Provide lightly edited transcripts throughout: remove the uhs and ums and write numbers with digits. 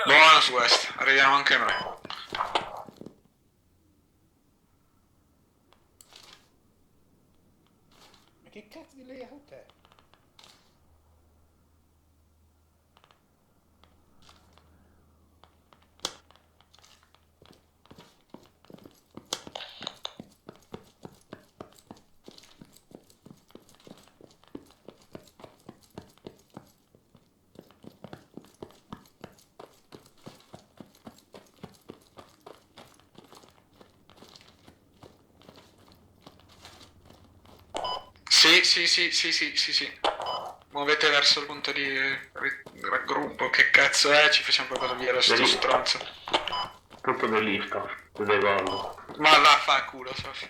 Buono su questo, arriviamo anche noi. Ma che cazzo di layout è? Sì. Muovete verso il punto di raggruppo, che cazzo è? Ci facciamo proprio via da sto stronzo. Punto del lift, del gol. Ma vaffanculo, Sofì.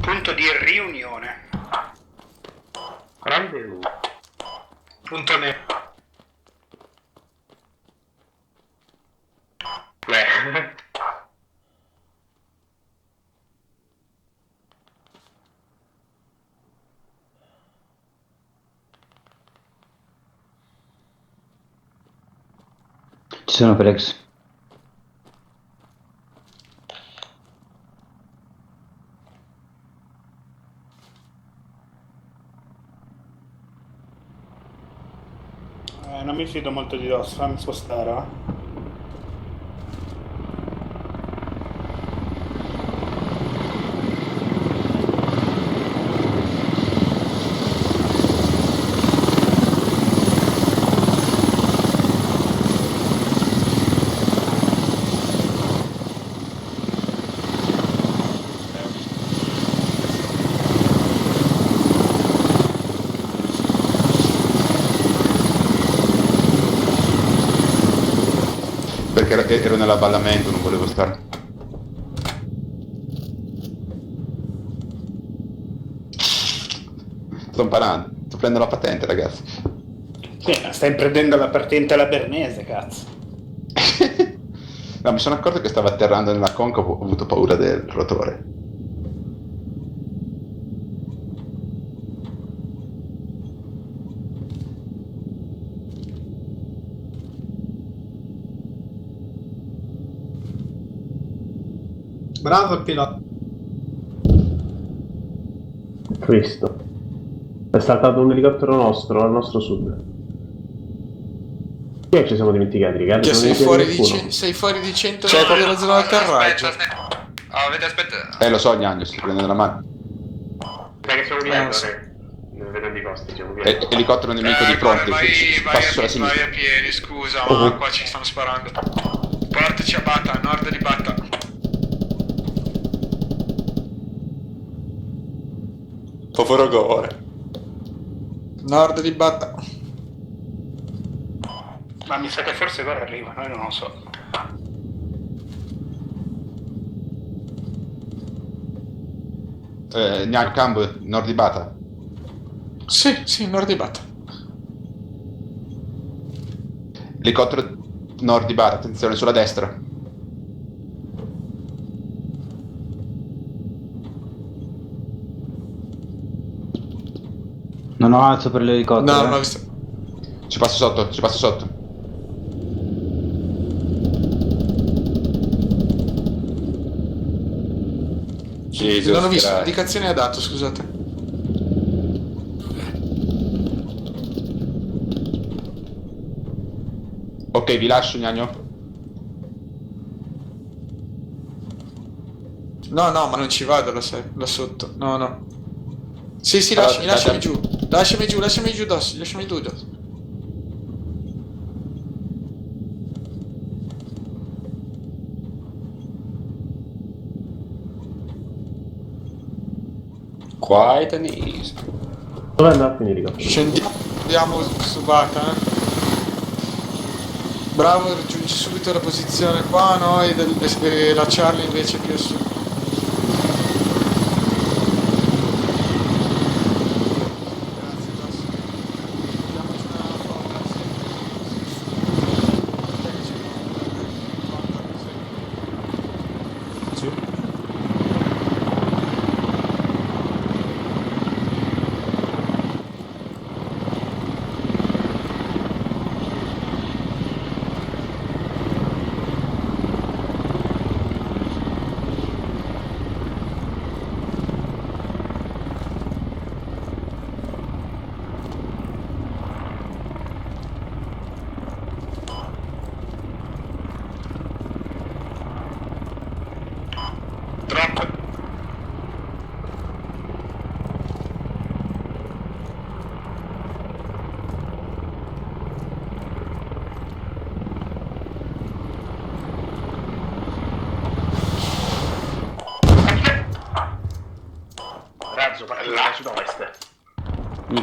Punto di riunione. Rendezvous. Punto ne. Beh. Ci sono Prex. Non mi fido molto di DOS, fammi spostare. Perché ero nell'avvallamento, non volevo stare. Sto imparando, sto prendendo la patente, ragazzi. Sì, stai prendendo la patente alla bernese, cazzo. No, mi sono accorto che stava atterrando nella conca, ho avuto paura del rotore. Bravo il pilota. Cristo. È saltato un elicottero nostro al nostro sud. Che ci siamo dimenticati, Riccardo? Che Non sei mi fuori, nessuno. sei fuori di 100 metri dalla zona d'atterraggio. Lo so, Gnagno, sto prendendo la mano. Dai che siamo dietro, so. Non vedo di costi, siamo dietro. Elicottero nemico di fronte, passo sulla Vai sinistra. a piedi, scusa, ma qua ci stanno sparando. Portaci a Bata, a nord di Bata. Favorogore. Nord di Bata. Ma mi sa che forse ora arriva, noi non lo so. Gnagno, cambio, nord di Bata. Sì, nord di Bata. Elicottero nord di Bata, attenzione, sulla destra. Non ho alzo per l'elicottero. No, non l'ho visto. Ci passo sotto. Non ho visto, indicazioni ha dato, scusate. Ok, vi lascio, Gnagno. No, ma non ci vado là sotto. No. Sì, Allora, lasciami giù. Lasciami giù, Dos, lasciami giù, Dos. Quiet and easy. Dove andate a finire? Scendiamo su Bata, Bravo, raggiungi subito la posizione qua, no? E la Charlie invece più su.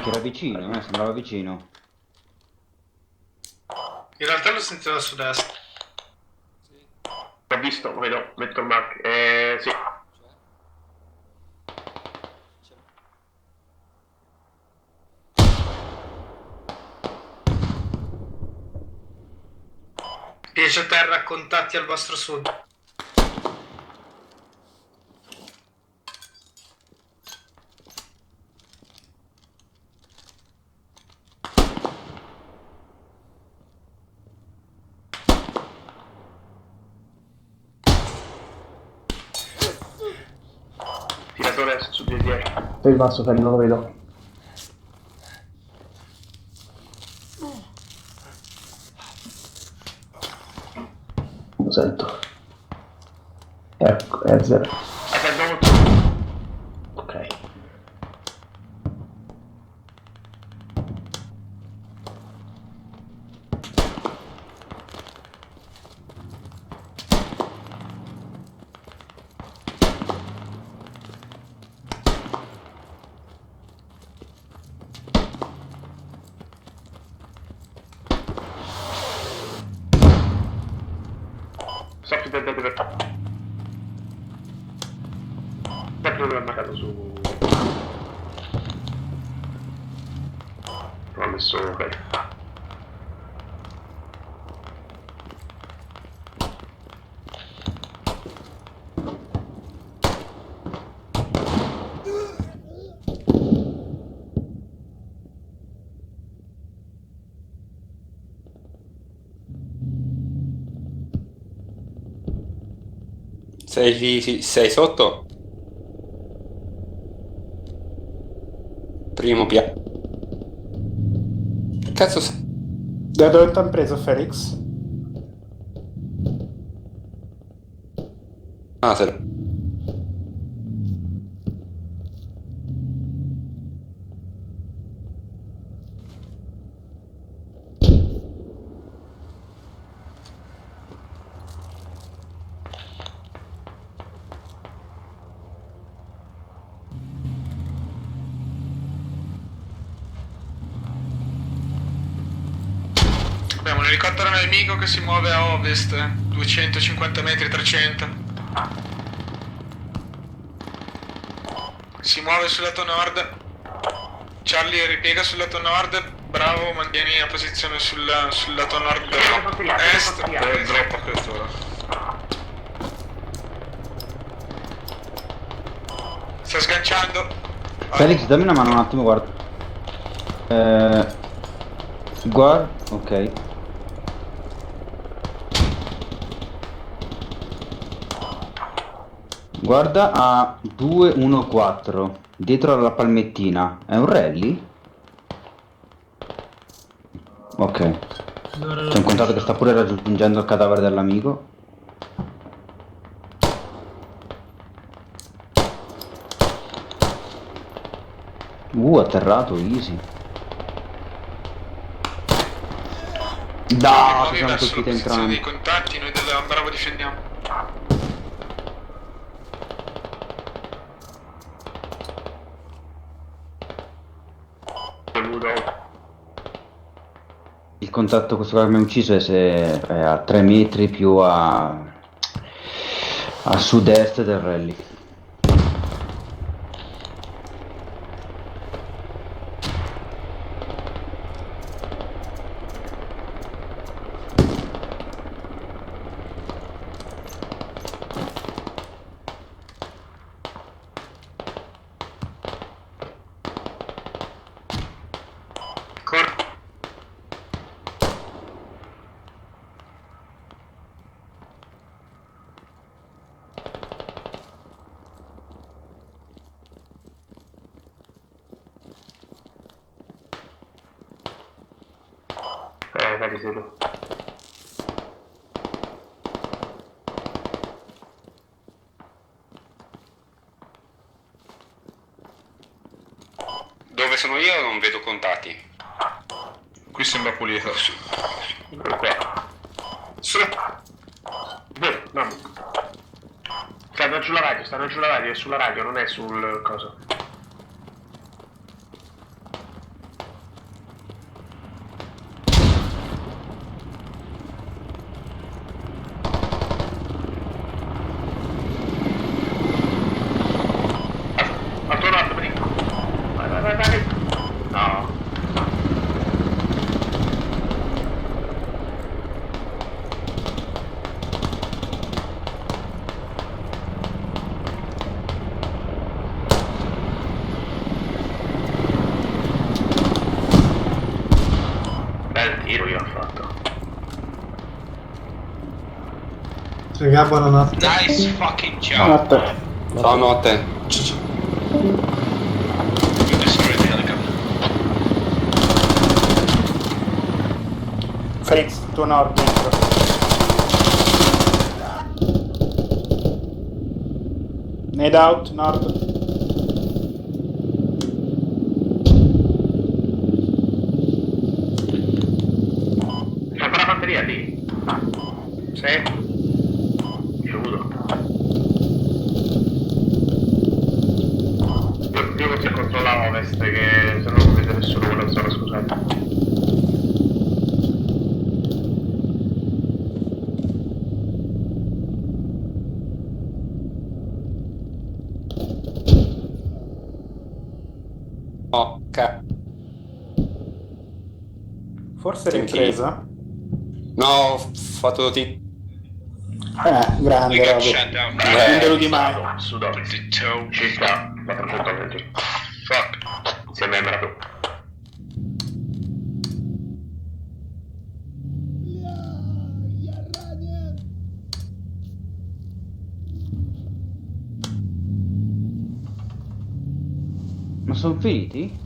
che era vicino, sembrava vicino. In realtà l'ho sentito da sud-est. L'ho visto, lo vedo, metto il mark. Sì. Piece a terra, contatti al vostro sud. Tiratore su di 10. Per il basso, non lo vedo. Lo sento. Ecco, è 0. Ok. Sappi per sempre l'ho marcato su. L'ho messo ok. Sei sotto? Primo piano. Cazzo sei? Da dove ti hanno preso, Felix? Ah, se... Abbiamo un elicottero nemico che si muove a ovest, 250 metri, 300. Si muove sul lato nord. Charlie ripiega sul lato nord. Bravo, mantieni la posizione sul lato nord-est. Drop a quest'ora. Sta sganciando. Felix, dammi una mano un attimo, guarda. Guarda, ok. Guarda a 214, dietro alla palmettina. È un rally? Ok. C'è un contatto che sta pure raggiungendo il cadavere dell'amico. Atterrato, easy. No, ci siamo colpiti entrambi. Dei contatti, noi della Bravo difendiamo. Il contatto questo che mi ha ucciso è a 3 metri più a sud-est del rally. Vedi, solo. Dove sono io non vedo contatti. Qui sembra pulito. Qua. Vero, no. Stanno giù la radio, è sulla radio, non è sul coso. tiro io ho fatto. Raga, buonanotte. Nice fucking job. Buonanotte. Ciao notte. Fritz, tuo nord dentro. Nade out, nord. C'è ancora fanteria lì? Sì. Chiudo. Io così controlla ovest che se no non vede nessuno quella zona, scusate. Ok. Forse l'hai Sì. presa? No, ho fatto ti... Grande Robert. Non deludi mai. Sud-ovest. Circa 400 metri. Fuck. Insieme a Merato. Ma sono finiti?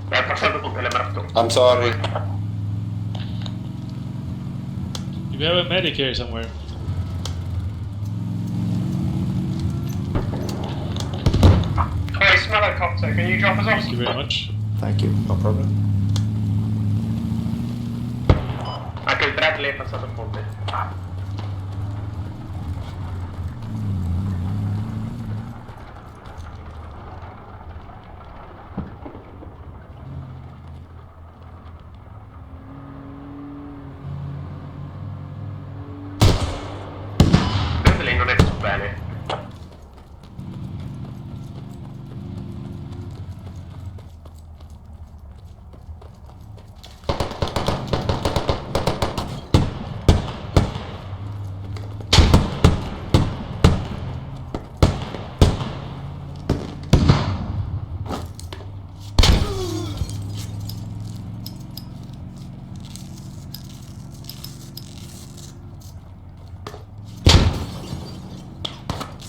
È passato con Telemarato. I'm sorry. We have a medic here somewhere. Hey, smell helicopter, can you drop us off? Thank you very much. Thank you, no problem. Anche il Bradley è passato a ponte. Bradley non è più bene.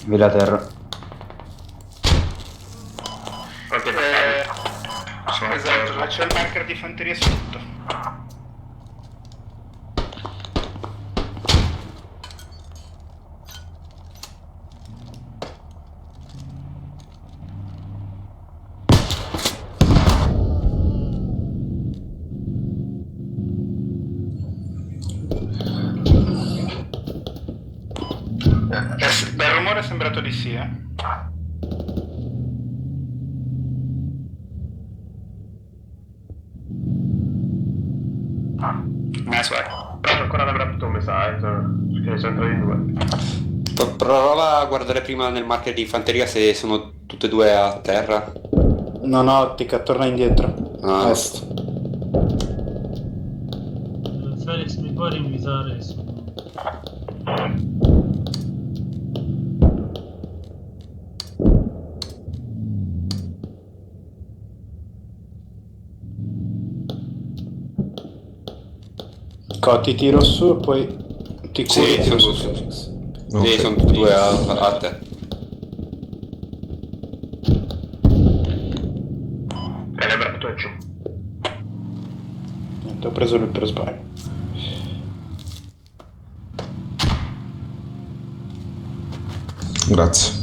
Villa terra. Esatto, dove c'è il bunker di fanteria sotto. Dal rumore è sembrato di sì, Nice way. Però c'è ancora l'Abrapto, mi sa, perché sono entrati in due. Prova a guardare prima nel marker di fanteria se sono tutte e due a terra. Non ho ottica, torna indietro. Ah. Est. Felix, mi puoi rinvitare su... Ti tiro su e poi ti curo. Sì, sono tutte e due a te. E l'Abrapto è giù. Niente, ho preso lui per sbaglio. Grazie.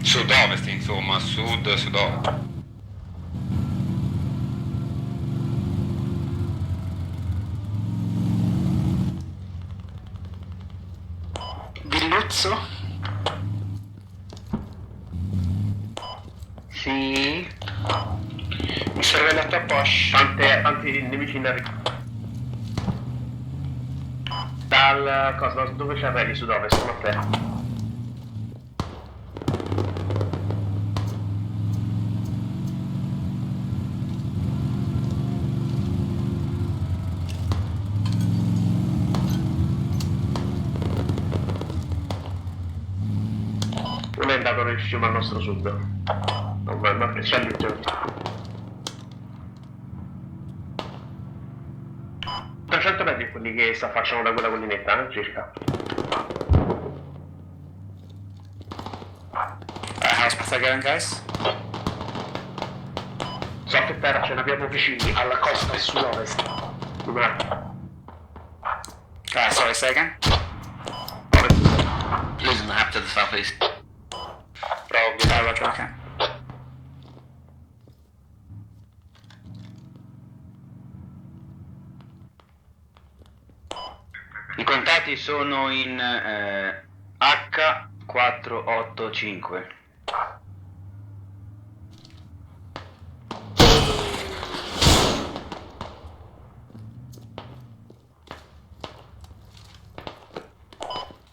Sud-ovest, insomma, sud-ovest. Villuzzo? Sì. Mi serve la tua Posh. Tanti nemici in arrivo. Dal cosa? Dove c'è Rally? Sud-ovest, con te. il fiume al nostro sud. Non ma Charlie già. 300 metri quelli che si affacciano da quella collinetta, circa. How's Patho going, guys? So che terra ce l'abbiamo vicini, alla costa e sud-ovest. Sorry, say again? Losing the map to the southeast. Probably. Roger, okay. I contatti sono in H485.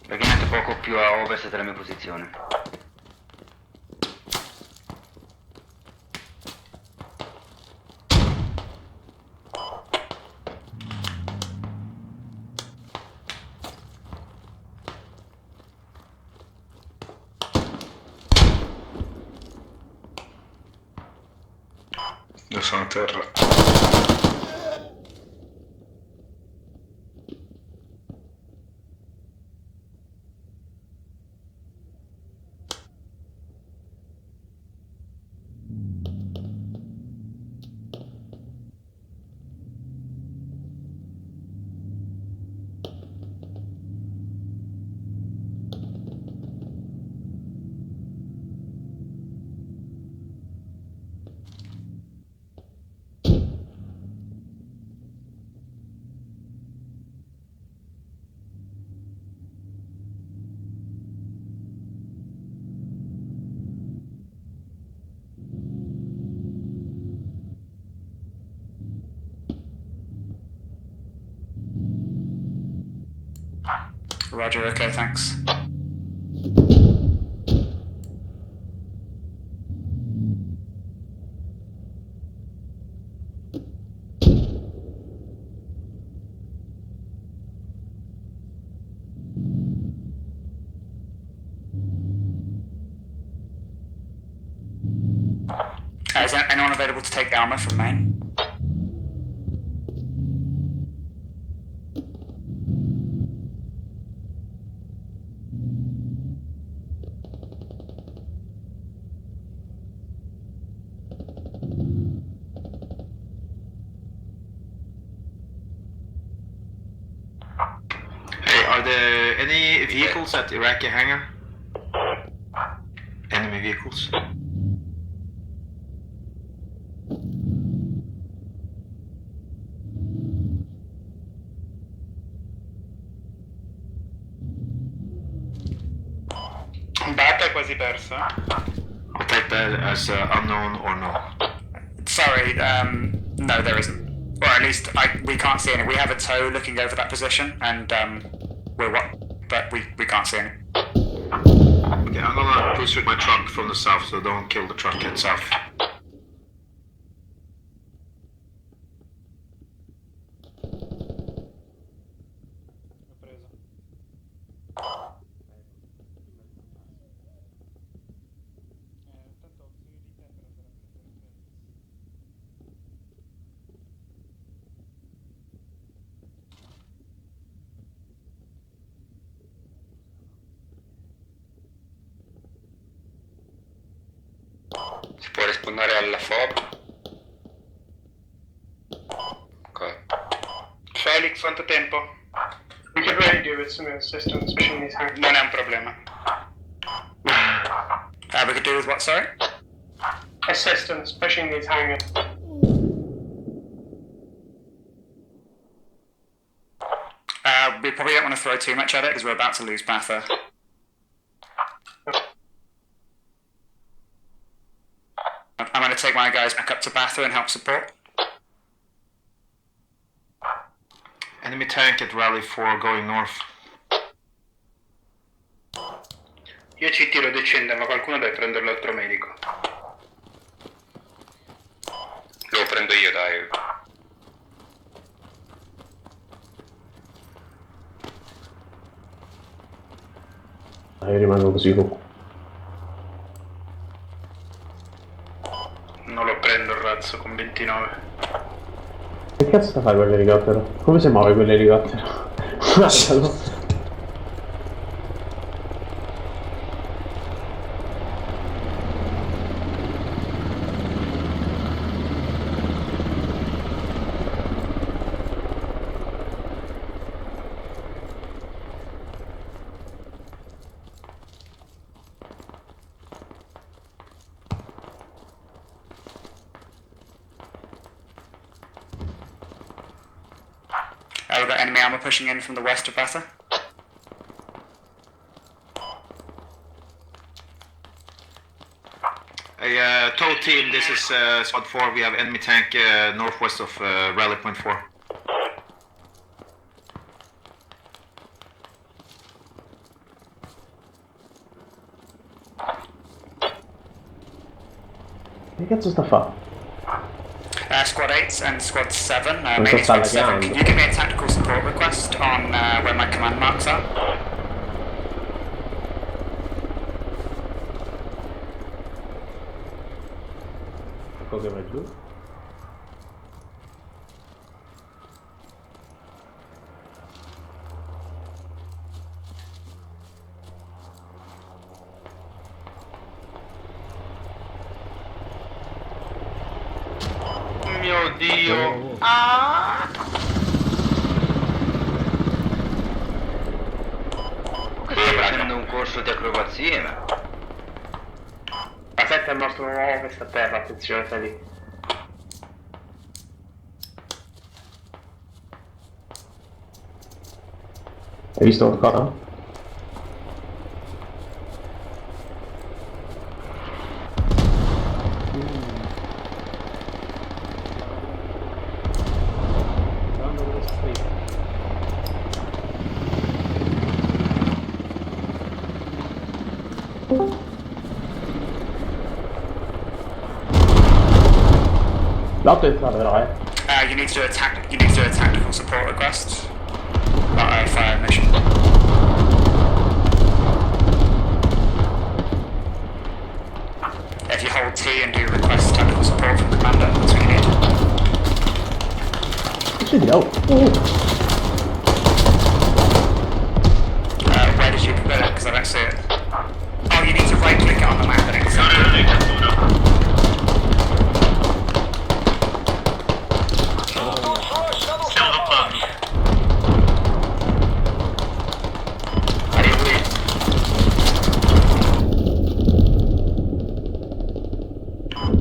Praticamente poco più a ovest della mia posizione. Io sono a terra. Roger, okay, thanks. Is anyone available to take the armor from Maine? Hey, are there any vehicles at Iraqi hangar? Enemy vehicles? Bata è quasi persa. I'll take that as unknown or no. Sorry, no, there isn't. Or at least we can't see any. We have a tow looking over that position, and but we can't see any. Okay, I'm gonna push with my truck from the south, so don't kill the truck head south. Si può rispondere alla FOB? Ok. Felix, quanto tempo? We could really do with some assistance pushing these hangars. Non è un problema. We could do with what, sorry? Assistance pushing these hangars. We probably don't want to throw too much at it because we're about to lose Batha. I'm going to take my guys back up to Batha and help support. Enemy tank at Rally 4 going north. Io ci tiro decende, ma qualcuno deve prendere l'altro medico. Lo prendo io, dai. Io rimango così. Non lo prendo il razzo con 29. Che cazzo fa quell'elicottero? Come si muove quell'elicottero? Guardalo. We've got enemy armor pushing in from the west of Bassa. Tow team, this is squad 4, we have enemy tank northwest of rally point 4. Che cazzo sta a fare? Squad 8 and Squad 7, Non maybe sta Squad 7. laggando. Can you give me a tactical support request on where my command marks are? Ecco che va giù. Mio Dio! Stai facendo un corso di acrobazie, ma... La 7 è il nostro nuovo che sta a terra, attenzione, stai lì. Hai visto qualcosa? L'auto è entrata però, You need to do a tactical support request. Not a fire mission. If you hold T and do request tactical support from commander, that's what you need. Sì, di là. Where did you put it? Because I don't see it. Oh, you need to right click it on the map and accept it. Stiamo toppando. Arrivo lì.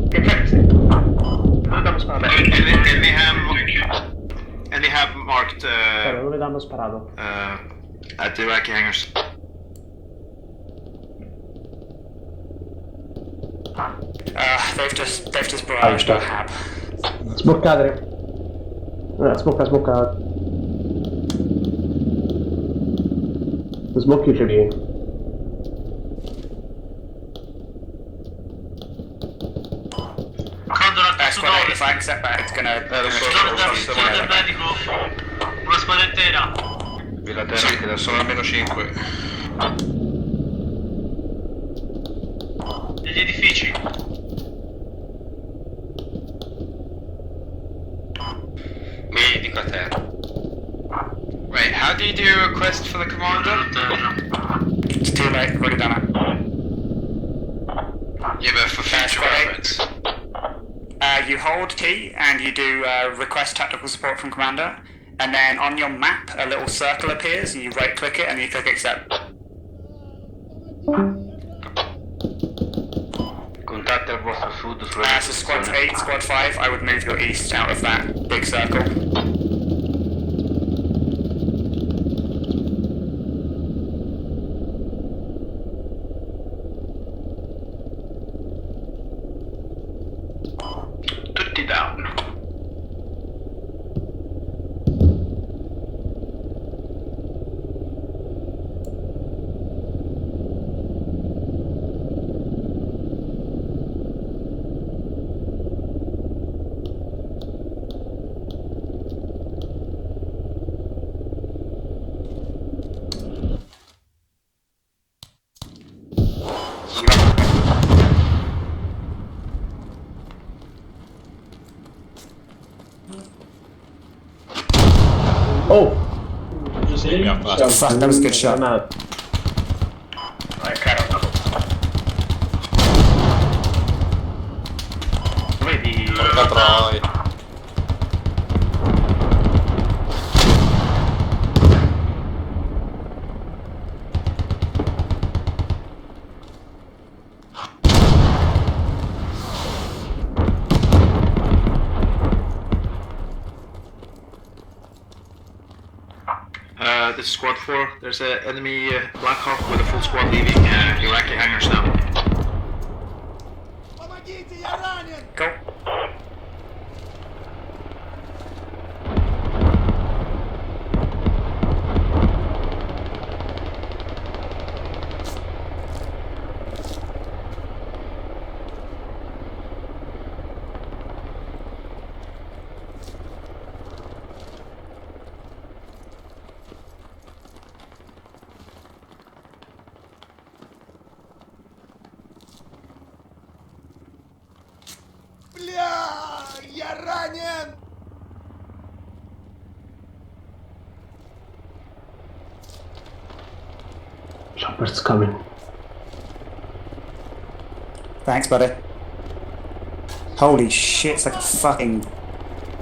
Che pezzi? Dove dobbiamo sparare? Any have marked Dove l'hanno sparato? at the Iraqi hangars. They've just barraged our hab. Sboccate. Sbocca. Sbocchi ce li. Squad 8, if I accept that, it's gonna... Sono del medico. Una squadra intera. Sì, sono almeno 5. Degli edifici. Mi dico a te. Wait, how do you do a request for the commander? It's too late, we've already done it. Yeah, but for future reference. You hold T and you do request tactical support from commander, and then on your map a little circle appears and you right click it and you click accept. Contate al vostro sud sulla So squad 8, squad 5, I would move your east out of that big circle. Tutti down. Oh! Fuck, that was a good shot. Vedi... Porca troia. This is squad 4. There's an enemy Black Hawk with a full squad leaving Iraqi hangars now. Go. Chopper's coming. Thanks, buddy. Holy shit, it's like a fucking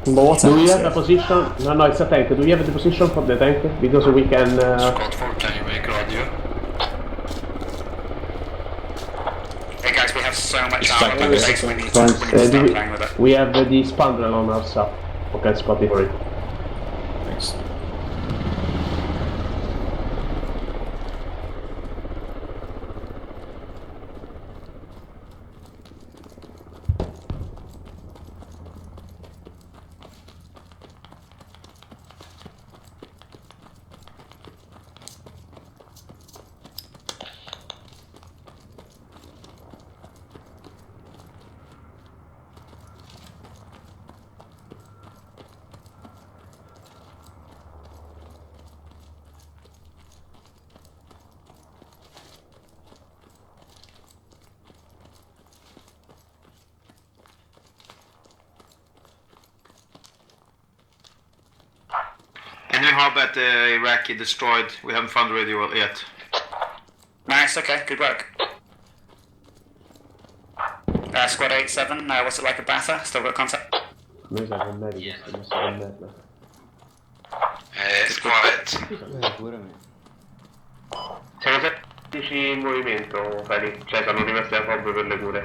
slaughter. Do we have a position? No, it's a tank. Do we have the position for the tank? Because we can... Squad 4, can you make radio? Hey guys, we have so much It's armor like back this. base, we need to Thanks. start playing with it. We have the spandrel on our sub. Okay, spot it for it. Thanks. Enemy hub at Iraqi destroyed. We haven't found the radio yet. Nice, okay, good work. Squad 8-7, what's it like at Batha? Still got contact? Noi siamo merda, siamo merda. It's quiet. Siamo 16 in movimento, Feli. Cioè, sono rimasti a fob per le cure.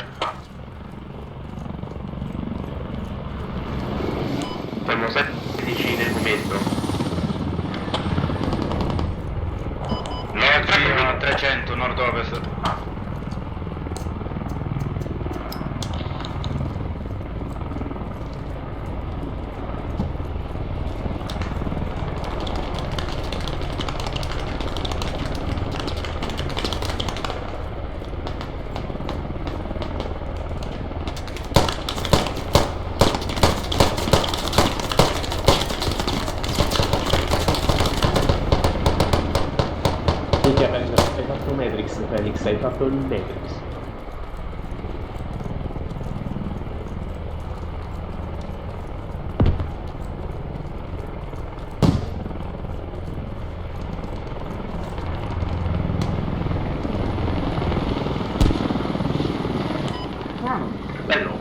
Siamo 16 nel movimento. Nord a 300, nord-ovest. Minchia, hai fatto Matrix, Felix, hai fatto il Matrix. Bello.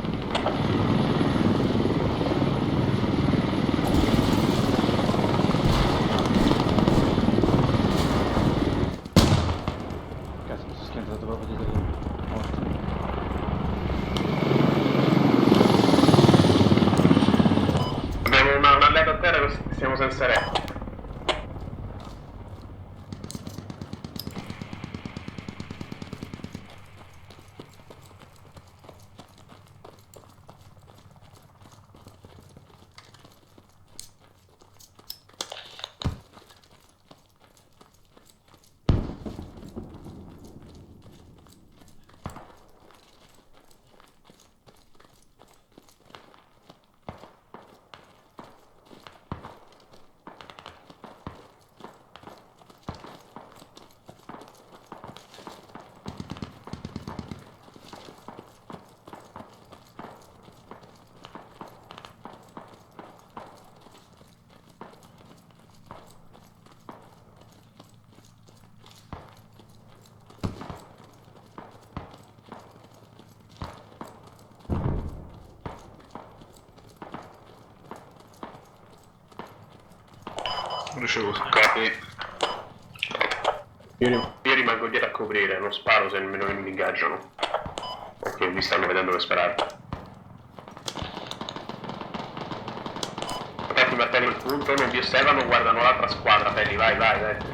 Cazzo, mi sono schiantato proprio dietro di me. Ottimo. Abbiamo un alleato a terra che siamo senza re. Ricevuto. Copy. Io Rimango dietro a coprire, non sparo se nemmeno mi ingaggiano. Perché mi stanno vedendo per sparare. Infatti martello il punto, non vi osservano, guardano l'altra squadra, Pelli, vai.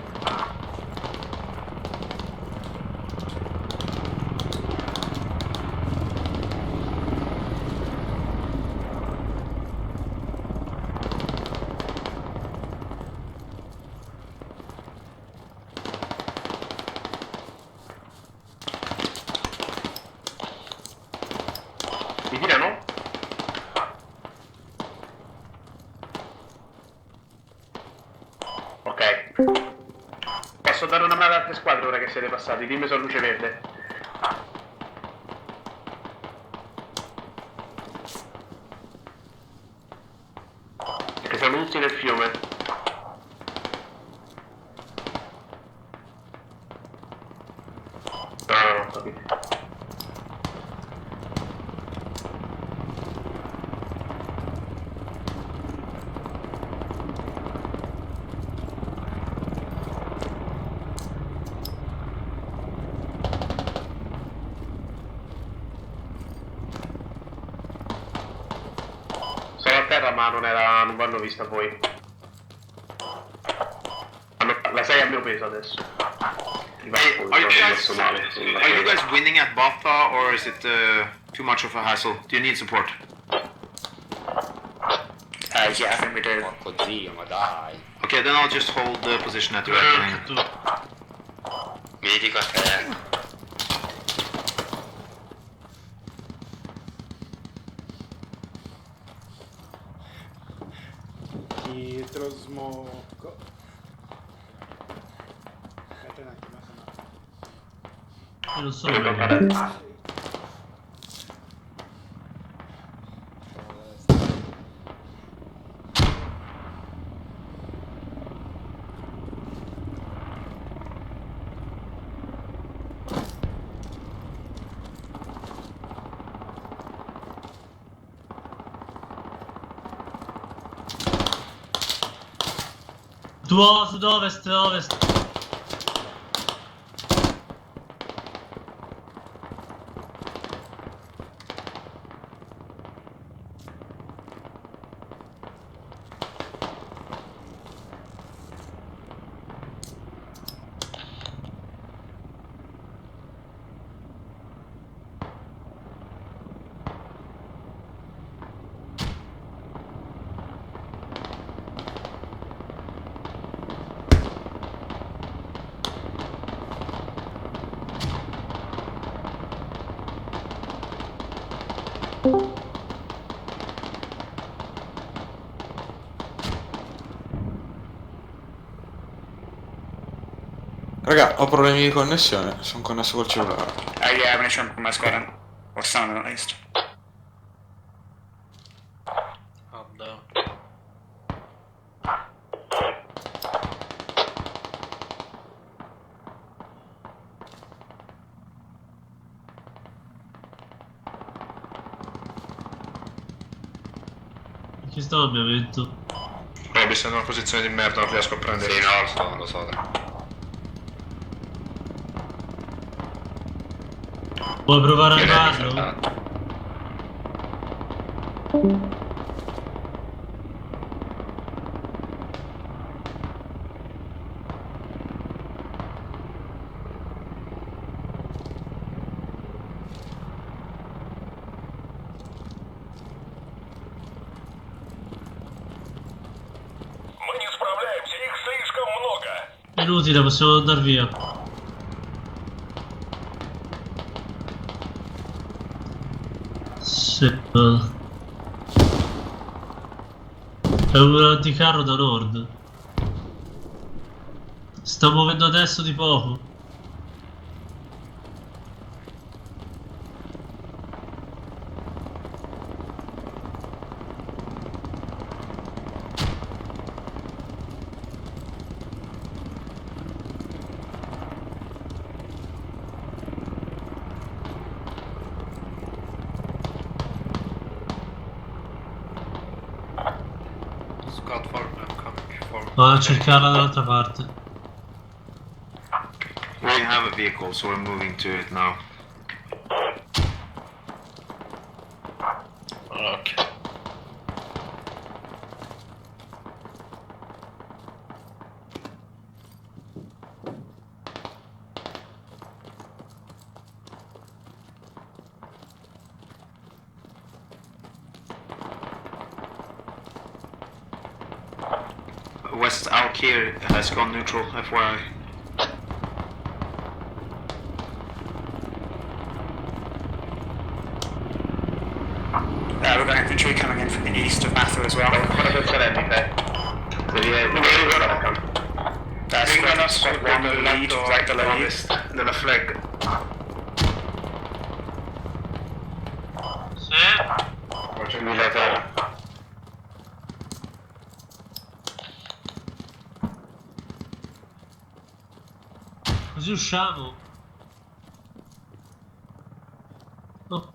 Mi tirano? Ok. Posso dare una mano ad altre squadre ora che siete passati? Dimmi se ho luce verde. Che siamo tutti nel fiume. No, capito. Sono a terra ma non vanno visto a voi. La 6 a mio peso adesso. Are you guys winning at Botha, or is it too much of a hassle? Do you need support? Yeah, I think we do. Porco zio, ma dai. Okay, then I'll just hold the position at the right lane. Mi dico a te. Dietro smocco. Aspetta un attimo, non so. Sud-ovest, ovest. Raga, ho problemi di connessione, sono connesso col cellulare. Yeah, ammunition from my squadron. Or some of them at least. Oh no. Ci sta ovviamente. Robby, sei in una posizione di merda, non riesco a prendere. Sì, no, lo so. Vuoi provare a farlo? È inutile, possiamo andare via. Sì. È un anticarro da nord. Sta muovendo adesso di poco. Squad 4, I'm coming forward. Va a cercarla dall'altra parte. We have a vehicle, so we're moving to it now. Ok. West Alkir has gone neutral, FYI. We've got infantry coming in from the east of Mather as well. Squad 1 lead right below you. Della flag. Sì. Così usciamo. Oh.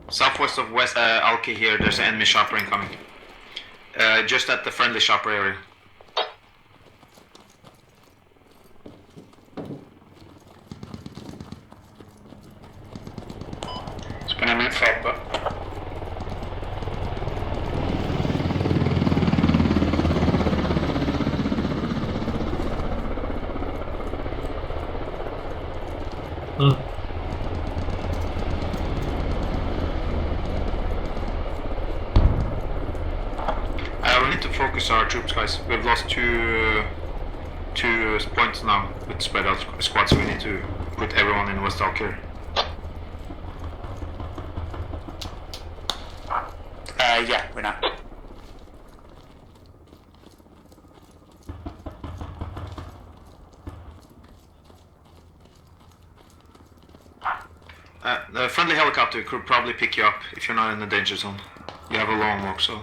Southwest of West Alki here, there's an enemy chopper incoming. Just at the friendly chopper area. Spaniamo in fob. Oh. We need to focus our troops, guys. We've lost two points now with spread out squads, so we need to put everyone in West Alkir. Yeah, we're not. The friendly helicopter could probably pick you up if you're not in the danger zone. You have a long walk, so.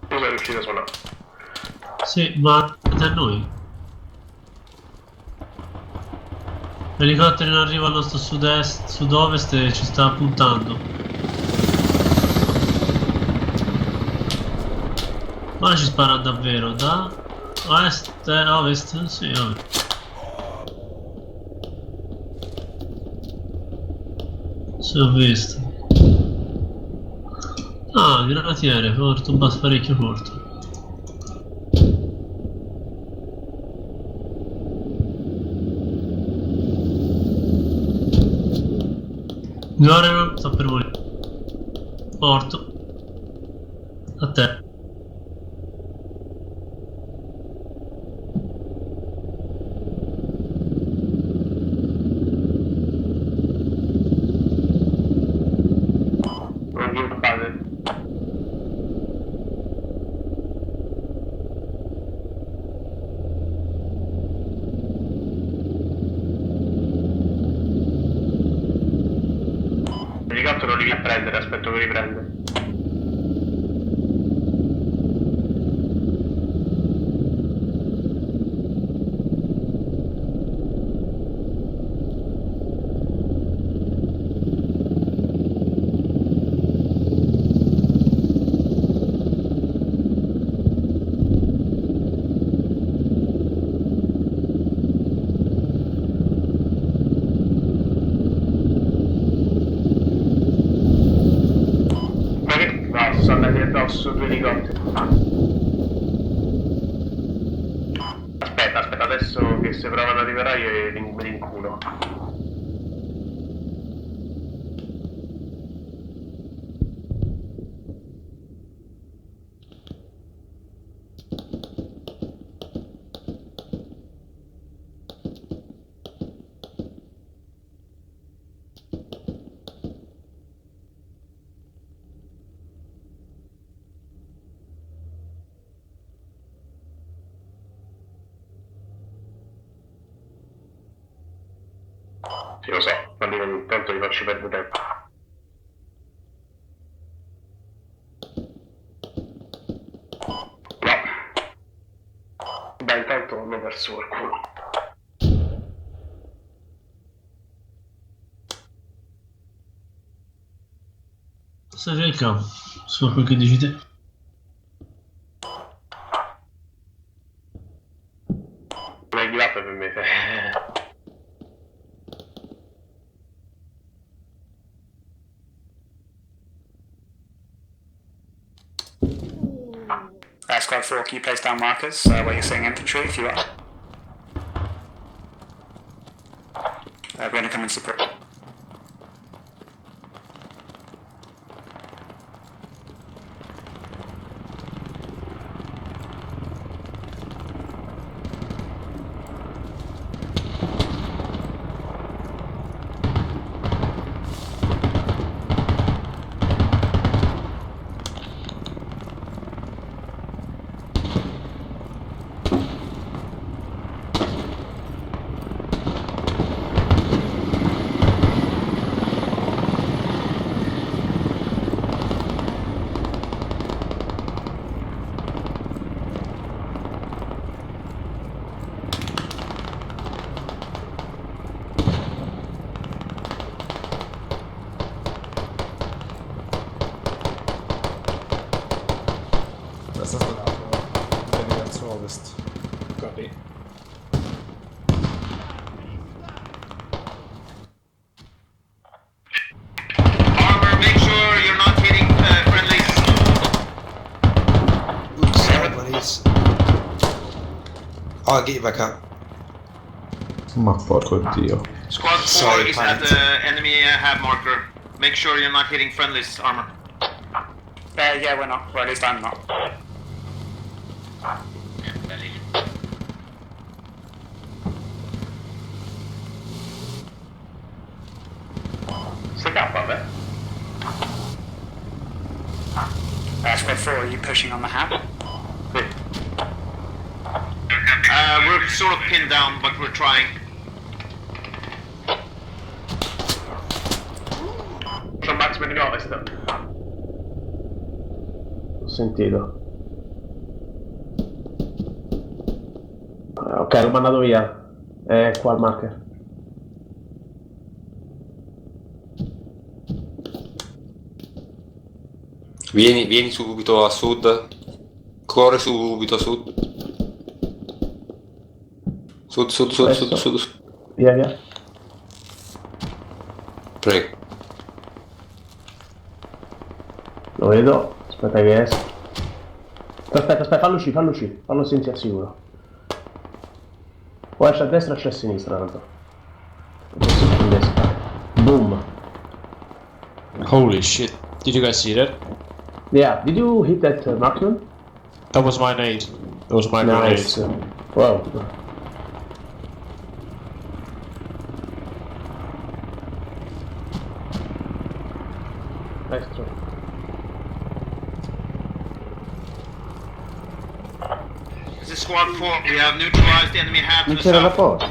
Tu sei riuscito solo. Sì, ma da noi. L'elicottero in arrivo al nostro sud-est, sud-ovest e ci sta puntando. Ma ci spara davvero, da est, ovest? Sì, ovest. Sì, ho visto. Ah, granatiere, corto, parecchio corto. Gloriano, sta per morire. Morto. A te. Non vi occupate. L'elicottero li viene a prendere, aspetto che riprende. Ma che? No, sono andati addosso due elicotteri. Aspetta, adesso che se provano ad arrivare io me li inculo. Sì, lo so, almeno intanto vi faccio perdere tempo. intanto vanno verso il culo. Serve il campo, so quel che dici te. L'hai guidato per me. Squad 4, can you place down markers where you're seeing infantry if you are? We're going to come and support. Sta sbagliato, verso ovest. Copy. Armor, make sure you're not hitting friendlies. Oops, sorry buddies. I'll get you back up. Ma porco dio. Squad 4 Sorry, is at panicked. the enemy hab marker. Make sure you're not hitting friendlies, armor. Yeah, we're not. Or at least I'm not. Sei K, beh? Squad 4, are you pushing on the hab? We're sort of pinned down, but we're trying. C'è un marksman in ovest. Ho sentito. Ok, l'ho mandato via. È qua il marker. Vieni subito a sud. Corre subito a sud. Sud. Via. Prego. Lo vedo. Aspetta che esco. Aspetta, fallo uscire. Fallo sentire al sicuro. O esce a destra o esce a sinistra, tanto. In destra. Boom. Holy shit. Did you guys see that? Yeah, did you hit that marksman? That was my nade. That was my Nice. grenade. Wow. Nice try. This is Squad 4. We have neutralized the enemy hab to Non the c'era la south. porta,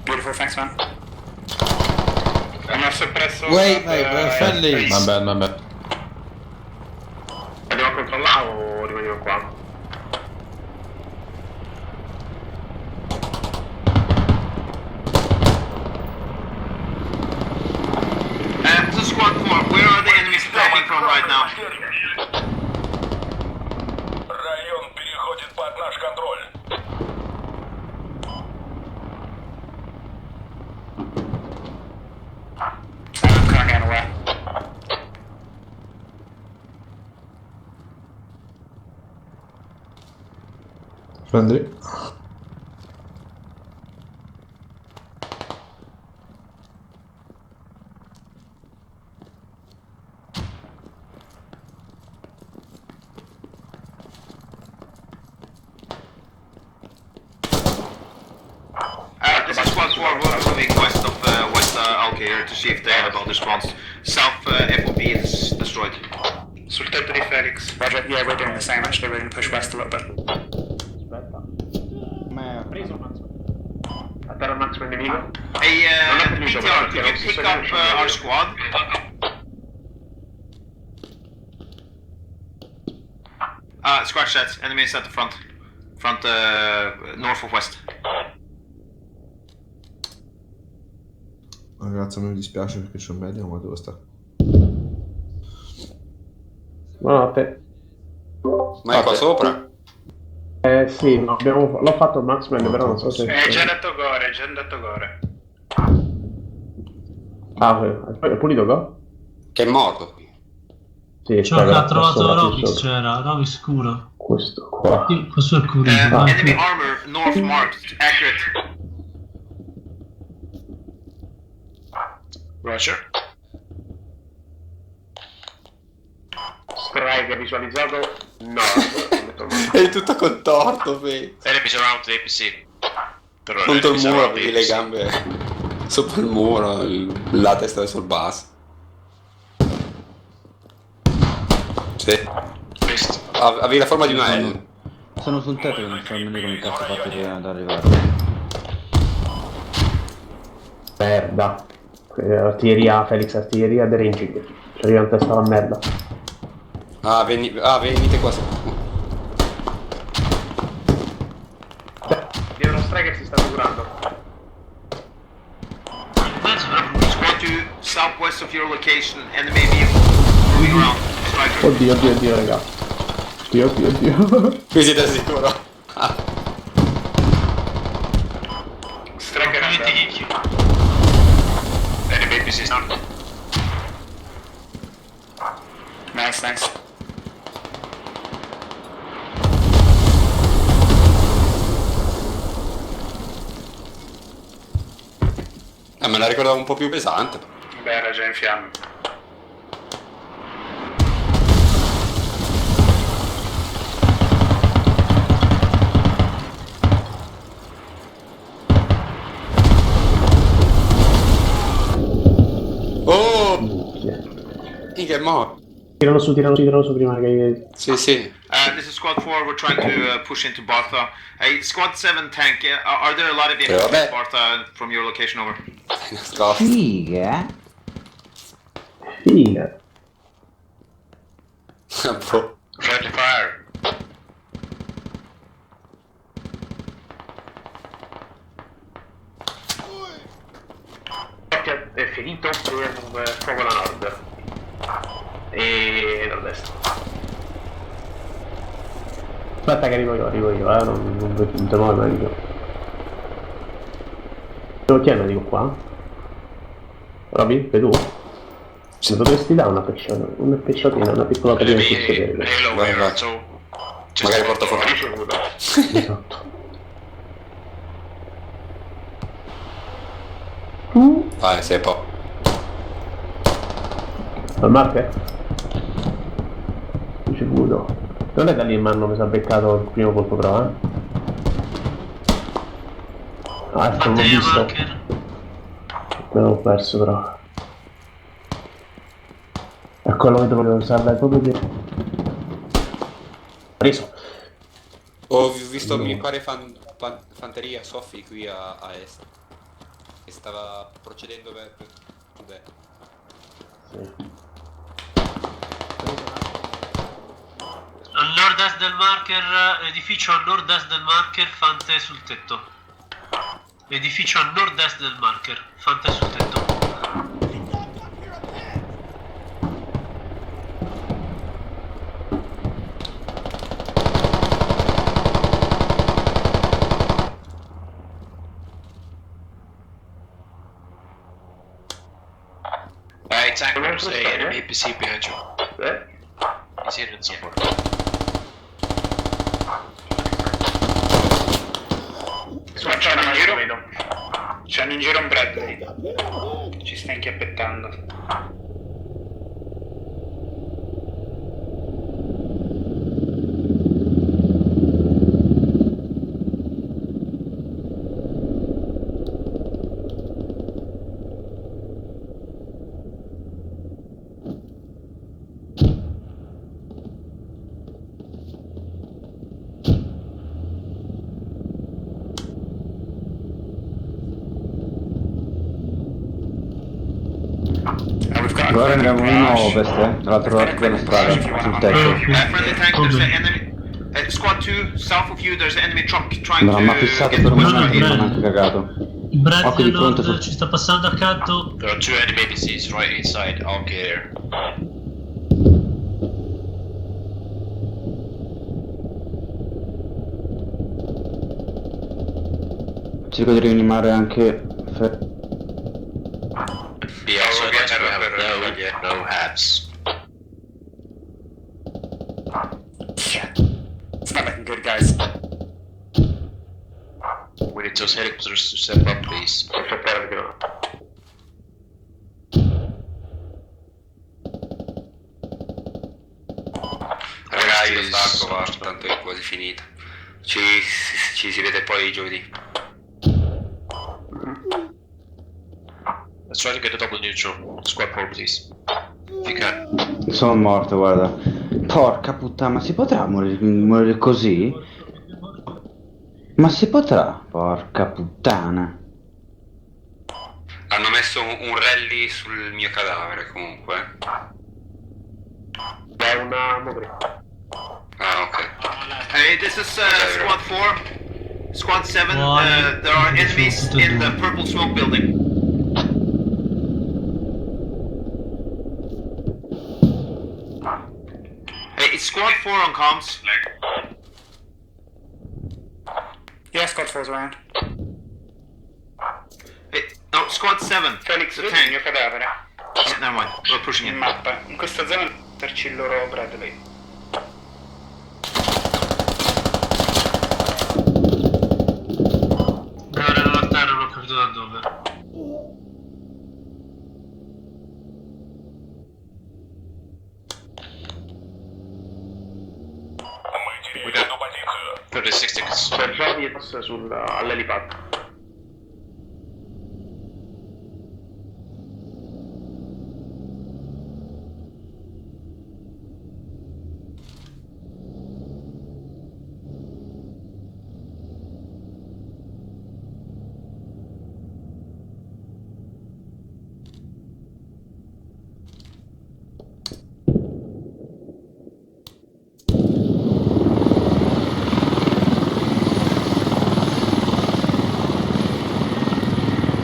Beautiful, thanks man. Hanno soppresso... Wait, mate, we're friendly. My bad. Andiamo a controllare o rimaniamo qua? This is Squad 4. Where are the enemies attacking from right now? Район переходит под наш контроль. I'm currently unaware. Friendly. This is Squad 4. We're moving west of West Alka here to see if they have other spawns. South FOB is destroyed. Sul tetto di Felix. Roger, yeah, we're doing the same actually. We're going to push west a little bit. Aspetta. A terra marksman nemico? Hey, Non è finito, PTR, però, could you pick up our squad? Scratch that. Enemies at the front Front north of west. Ragazzi, mi dispiace perché c'è un medium, ma dove sta? Buonanotte. Ma è qua sopra? Sì, no, l'ho fatto il Maxman, però non so se... È già andato gore, è già andato gore. Ah, ok. È pulito go? Che è morto. Sì, Ciò che ha trovato Robix c'era, Robix cura. Questo qua. Sì, questo è il curino. Enemy armor north marked, accurate. Roger. Strike visualizzato. No. È tutto contorto, Fe. Enemies around the APC. Però Contro il enemies muro, around the vedi le APC. gambe sopra il muro, la testa sul basso. Sì. Avevi la forma di una L. Sono sul tetto che non so nemmeno come cazzo fate ad arrivare. Merda. Artiglieria, Felix, artiglieria deranging. Ci arriva in testa la merda. Venite qua. Dietro lo striker si sta curando. Squad 2 southwest of your location, enemy vehicle moving around. Striker. Oddio, raga. Oddio. Qui siete al sicuro. Striker Enemy APC sta. Nice. Me la ricordavo un po' più pesante. Beh, era già in fiamme. Oh! Che è morto. Tirano su prima che... Sì. This is Squad 4, we're trying to push into Bartha. Hey, Squad 7 tank, are there a lot of enemies in Bartha from your location, over? Figa. Friendly fire. È finito per fuoco alla nord. E nord-est. Aspetta che arrivo io, non te lo medico. Chi è il medico qua? Roby, sei tu? Mi potresti dare una pecciatina, una piccola pedina di Vai. Magari porta fuori. Esatto. Vai, sei po'. Al marche? Ricevuto. Non è da lì in mano mi si è beccato il primo colpo però, ecco, l'ho visto. Me l'ho perso però. È quello che dovevo usare, proprio di... Preso. Ho visto, mi pare, fanteria Sophie qui a est. Che stava procedendo per sud-est. Sì. Al nord-est del marker, edificio a nord-est del marker, fante sul tetto. Edificio a nord-est del marker, fante sul tetto. Tank, there's a enemy APC behind you. He's here in support. C'hanno in giro un Bradley. Ci sta inchiappettando. Ora ne abbiamo uno a ovest, dall'altro lato della strada, sul tetto. Friendly tank, there's an Squad 2, south of you, there's an enemy truck trying No, to ma fissato get per to un West momento, Marine. mi sono anche cagato. Il Brazil quindi pronto Nord ci sta passando accanto. There are 2 enemy APCs right inside our care. Cerco di rianimare anche... Yeah, so we have no hats. It's not looking good, guys. We need those helicopters to step up, please. Ragazzi, io stacco, va, tanto è quasi finita. Ci si vede poi giovedì. Let's try to get a double neutral. Squad 4, please. If you can. Sono morto, guarda. Porca puttana, ma si potrà morire così? Ma si potrà? Porca puttana. Hanno messo un rally sul mio cadavere comunque. È una Memoria. Ah, ok. Hey, this is Squad 4. Squad 7, there are enemies in the purple smoke building. Hey, it's Squad 4 on comms. Yeah, Squad 4's around. Hey, no, Squad 7. Felix, The vedi tank. il mio cadavere? Yeah, never mind, we're pushing In in. mappa. In questa zona metterci il loro Bradley. Erano lontano, non ho capito da dove. Мы теряем позицию. 36 tickets. Sergioni passa all'helipad.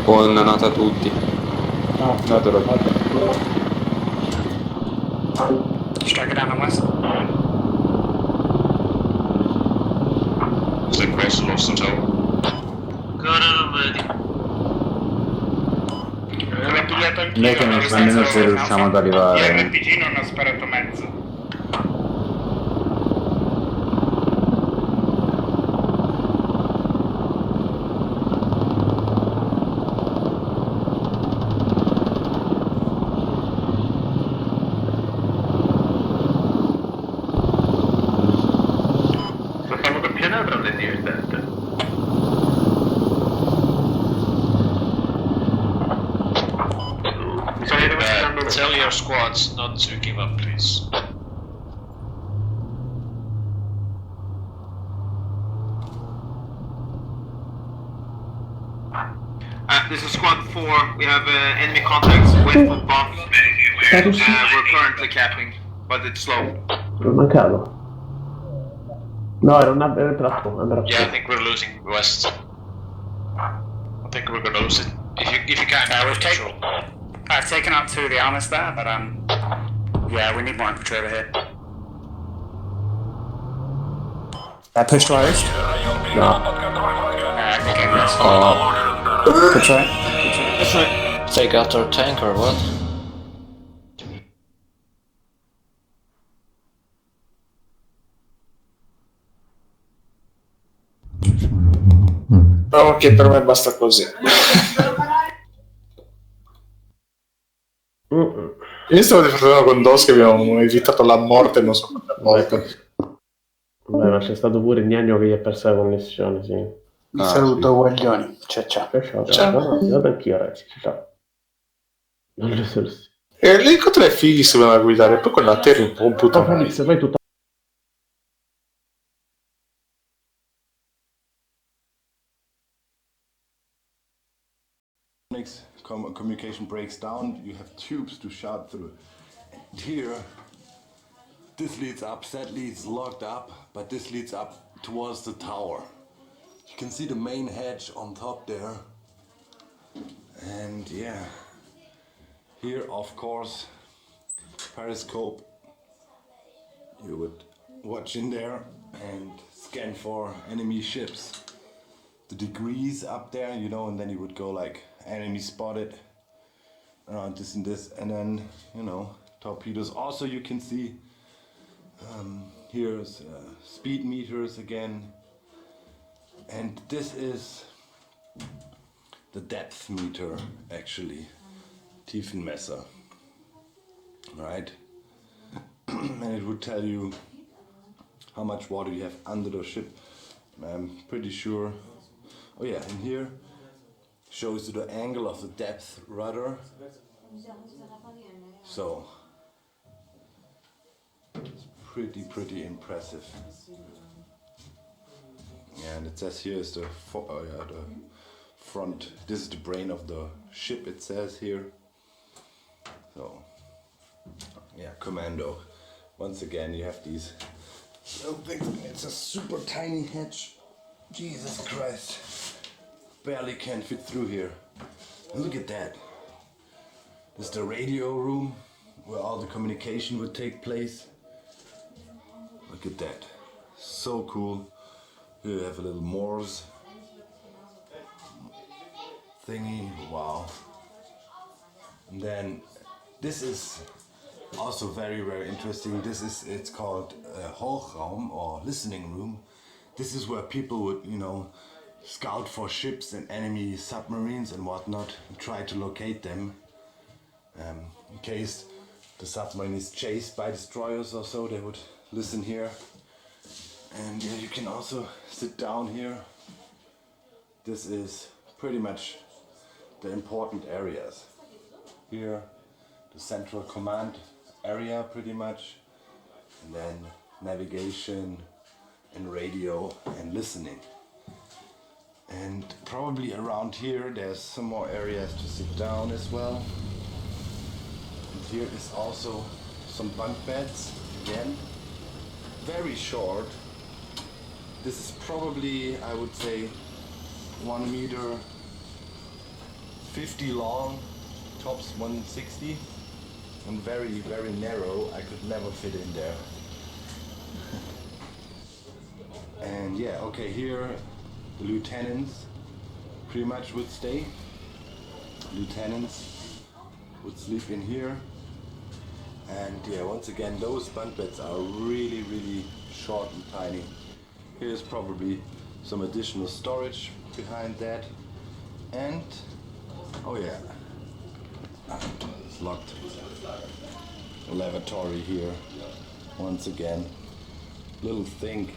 Buonanotte a tutti. Strike down on west. Stay close to Lost Hotel. Ancora non vedi. L'ho pigliato anch'io. Lei che non sa nemmeno se riusciamo ad Io arrivare. RPG non ho sparato mezzo. Facciamo campionato non è divertente. Tell your squads not to give up, please. This is Squad 4. We have enemy contacts with the bomb. We're currently capping, but it's slow. L'ho mancato. No, era un tratto, andrà. Yeah, I think we're losing West. I think we're gonna lose it. If you can, I've taken out 2 of the armors there, but yeah, we need more infantry over here. That pushed to Irish. No. I think I missed. Good try. That's right. They got our tank or what? Ok, per me basta così. Io stavo difendendo con Dos che abbiamo evitato la morte non so quante volte. Beh, ma c'è stato pure il gnagno che gli ha perso la connessione, sì. Vi saluto, guaglioni. Ciao ciao. Ciao. Ciao. Guarda anch'io, ragazzi. Ciao. E l'elicottero è fighissimo da guidare, poi con la terra un po' un puto. Felix, fai tutto. Communication breaks down, you have tubes to shout through. And here, this leads up. Sadly, it's locked up, but this leads up towards the tower. You can see the main hatch on top there. And yeah, here of course, periscope. You would watch in there and scan for enemy ships. The degrees up there, you know, and then you would go like enemy spotted around this and this, and then, you know, torpedoes. Also you can see here's speed meters again, and this is the depth meter actually, Tiefenmesser, right? And it would tell you how much water you have under the ship. I'm pretty sure. Oh yeah, and here shows you the angle of the depth rudder. So it's pretty impressive. And it says here is the front. This is the brain of the ship. It says here. So yeah, commando. Once again, you have these little things. It's a super tiny hatch. Jesus Christ. Barely can fit through here. Look at that. This is the radio room where all the communication would take place. Look at that. So cool. Here you have a little Morse thingy. Wow. And then this is also very interesting. It's called Hochraum, or listening room. This is where people would, you know, scout for ships and enemy submarines and whatnot, and try to locate them. In case the submarine is chased by destroyers or so, they would listen here. And yeah, you can also sit down here. This is pretty much the important areas. Here, the central command area pretty much, and then navigation and radio and listening. And probably around here there's some more areas to sit down as well. And here is also some bunk beds, again, very short. This is probably, I would say, 1 meter 50 long, tops 160, and very narrow. I could never fit in there. And yeah, okay, here the lieutenants pretty much would stay. Lieutenants would sleep in here. And yeah, once again, those bunk beds are really short and tiny. Here's probably some additional storage behind that. And oh yeah, it's locked. Lavatory here. Once again, little thing.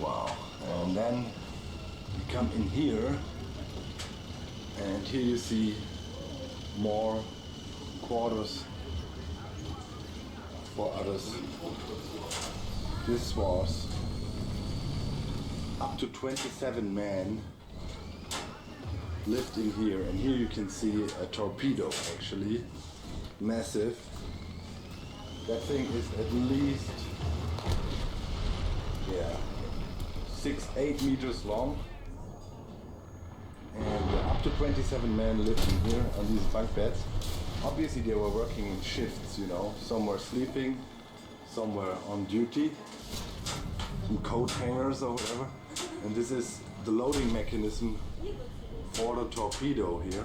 Wow. And then you come in here, and here you see more quarters for others. This was up to 27 men lived in here, and here you can see a torpedo, actually massive. That thing is at least 6-8 meters long, and up to 27 men lived in here on these bunk beds. Obviously they were working in shifts, you know, some were sleeping, some were on duty, some coat hangers or whatever. And this is the loading mechanism for the torpedo here.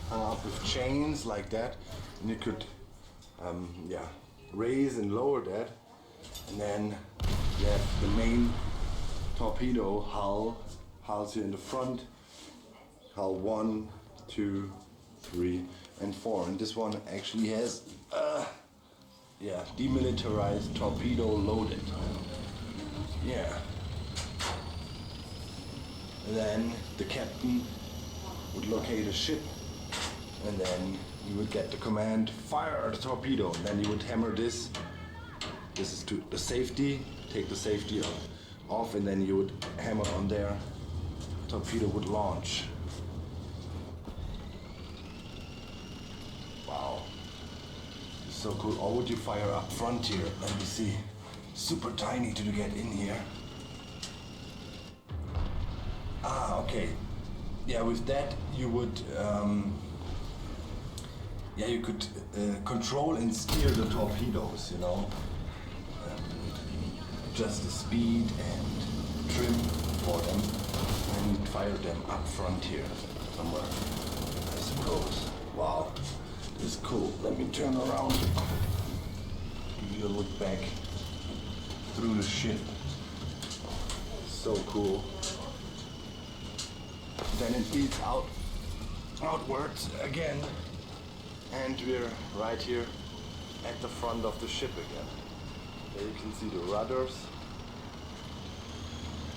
Hung up with chains like that, and you could raise and lower that. And then you have the main torpedo hulls here in the front. Hull 1, 2, 3, and 4. And this one actually has demilitarized torpedo loaded. Yeah. And then the captain would locate a ship, and then you would get the command, fire the torpedo, and then you would hammer this. This is to the safety, take the safety off, and then you would hammer on there. Torpedo would launch. Wow. So cool. Or would you fire up front here? Let me see. Super tiny to get in here. Ah, okay. Yeah, with that you would, yeah, you could control and steer the torpedoes, you know. Adjust the speed and trim for them and fire them up front here somewhere, I suppose. Wow, this is cool. Let me turn around. Give you a look back through the ship. So cool. Then it leads outwards again, and we're right here at the front of the ship again. There you can see the rudders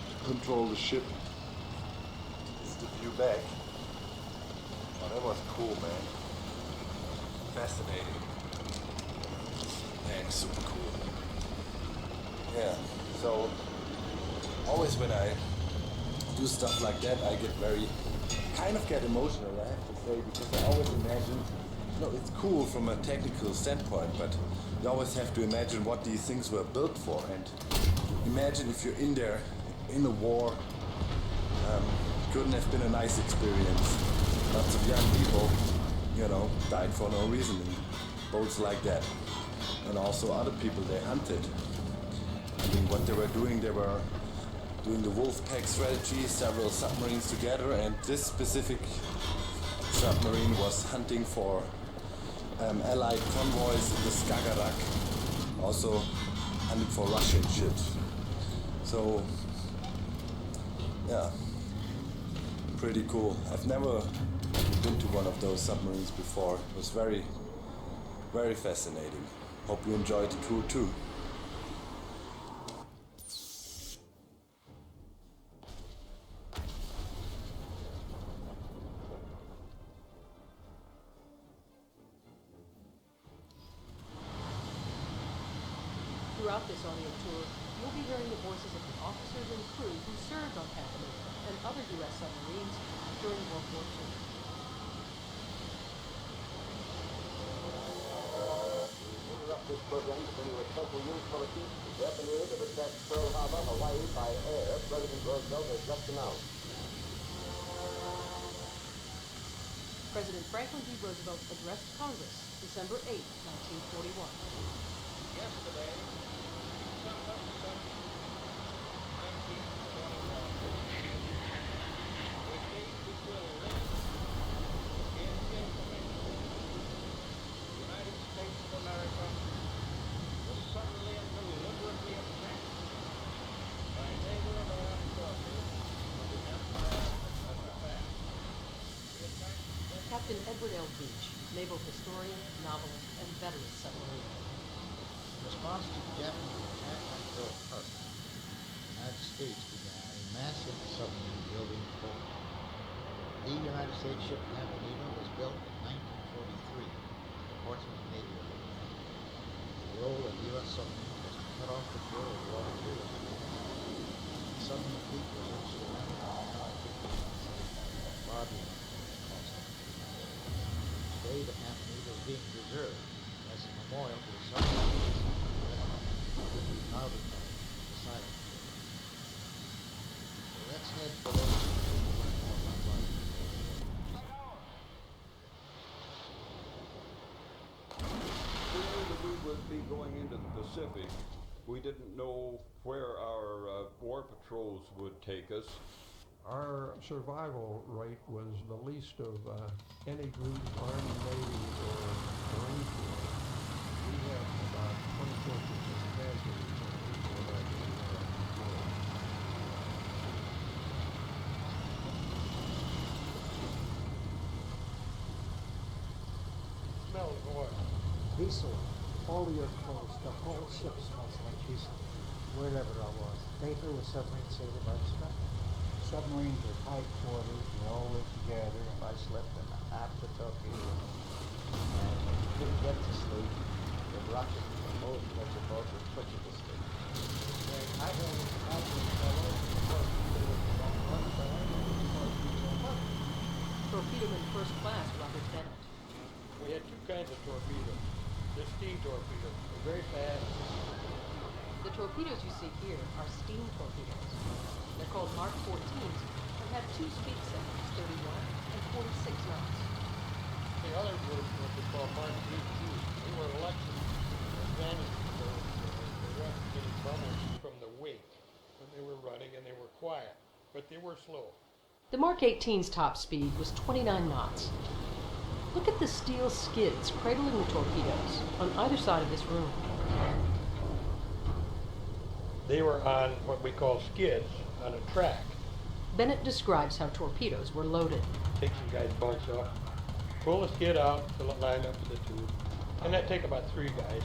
to control the ship. This is the view back. Oh, that was cool, man. Fascinating. And super cool. Yeah, so always when I do stuff like that, I get emotional, I have to say, because I always imagine, it's cool from a technical standpoint, but you always have to imagine what these things were built for, and imagine if you're in there, in a war, couldn't have been a nice experience. Lots of young people, died for no reason in boats like that. And also other people, they hunted. I mean, what they were doing the wolf pack strategy, several submarines together, and this specific submarine was hunting for Allied convoys in the Skagerrak, also hunting for Russian ships. So, yeah, pretty cool. I've never been to one of those submarines before. It was very, very fascinating. Hope you enjoyed the tour too. Throughout this audio tour, you'll be hearing the voices of the officers and crew who served on Memoria and other U.S. submarines during World War II. Interrupt this program to bring you a special news bulletin. Japanese have attacked Pearl Harbor, Hawaii by air. President Roosevelt has just announced. President Franklin D. Roosevelt addressed Congress December 8, 1941. Yesterday, December 7, 1941, the date which will live in infamy. The United States of America was suddenly and deliberately attacked by naval and air forces of the Empire of Japan. The attack Captain Edward L. Beach, naval historian, novelist, and veteran submarine. In response to the Japanese attack on Pearl Harbor, the United States began a massive submarine building program. The United States ship Navigator was built in 1943 at the Portsmouth Navy Yard. The role of the U.S. submarine was to cut off the flow of raw materials. The submarine fleet was instrumental in the lobbying cost. Today, the Navigator is being preserved as a memorial to the submarine. Now the silent. So let's head below. We knew that we would be going into the Pacific. We didn't know where our war patrols would take us. Our survival rate was the least of any group, Army, Navy, or Marine Corps. We have about 24% casualties on each of our Smells of oil. Diesel. All your clothes, the whole ship smells like diesel. Wherever I was. Paper was submarine saved by the strike. Submarines are tight quarters, we all live together. If I slept in half the torpedo and you couldn't get to sleep, the rocket from the boat that your boat would put you to sleep. I don't imagine Torpedoman First Class Robert Bennett. We had two kinds of torpedoes. The steam torpedoes. They're very fast. The torpedoes you see here are steam torpedoes. They're called Mark 14s and have two speed settings, 31 and 46 knots. The other word what they call Mark 18. They were electric. The advantage of those, they weren't getting bubbles from the wake when they were running, and they were quiet, but they were slow. The Mark 18's top speed was 29 knots. Look at the steel skids cradling the torpedoes on either side of this room. They were on what we call skids on a track. Bennett describes how torpedoes were loaded. Take some guys' bunch off, pull the skid out, fill it line up to the tube, and that'd take about 3 guys.